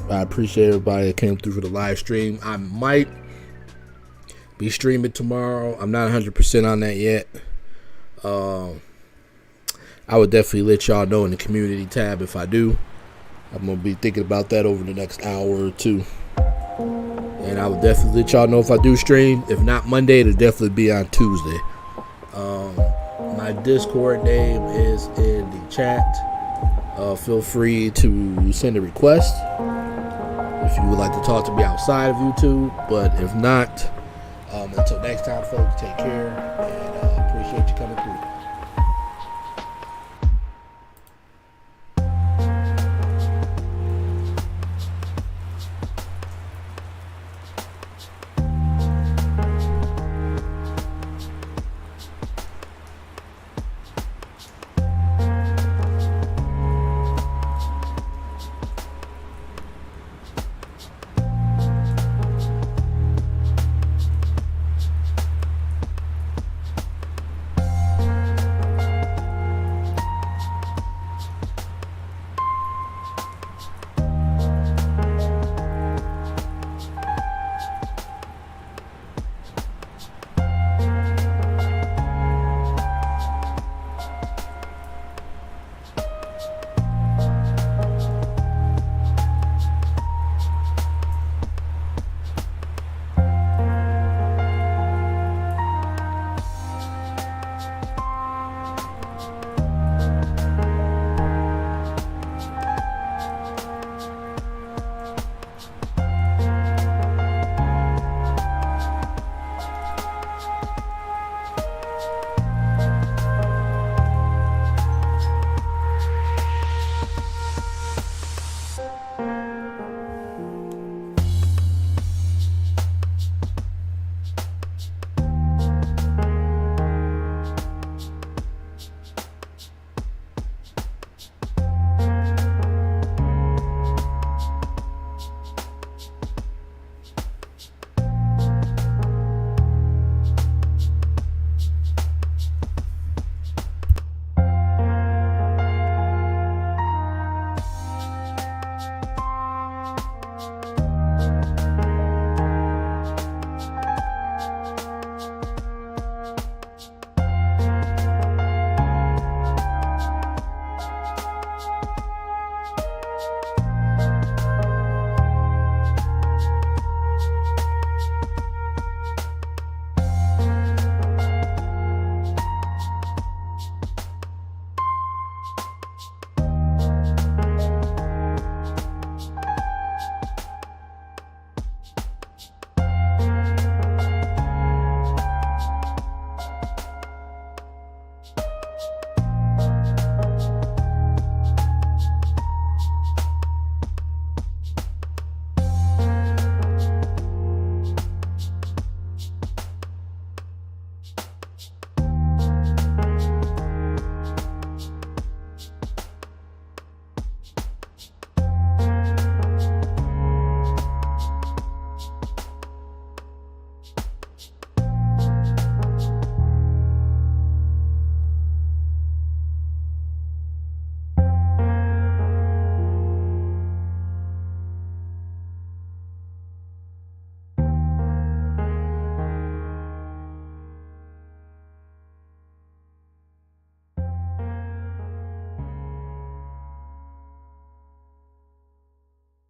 I appreciate everybody that came through for the live stream. I might be streaming tomorrow. I'm not 100% on that yet. I would definitely let y'all know in the community tab if I do. I'm going to be thinking about that over the next hour or two. And I will definitely let y'all know if I do stream. If not Monday, it'll definitely be on Tuesday. My Discord name is in the chat. Feel free to send a request if you would like to talk to me outside of YouTube. But if not, until next time, folks, take care. And appreciate you coming through.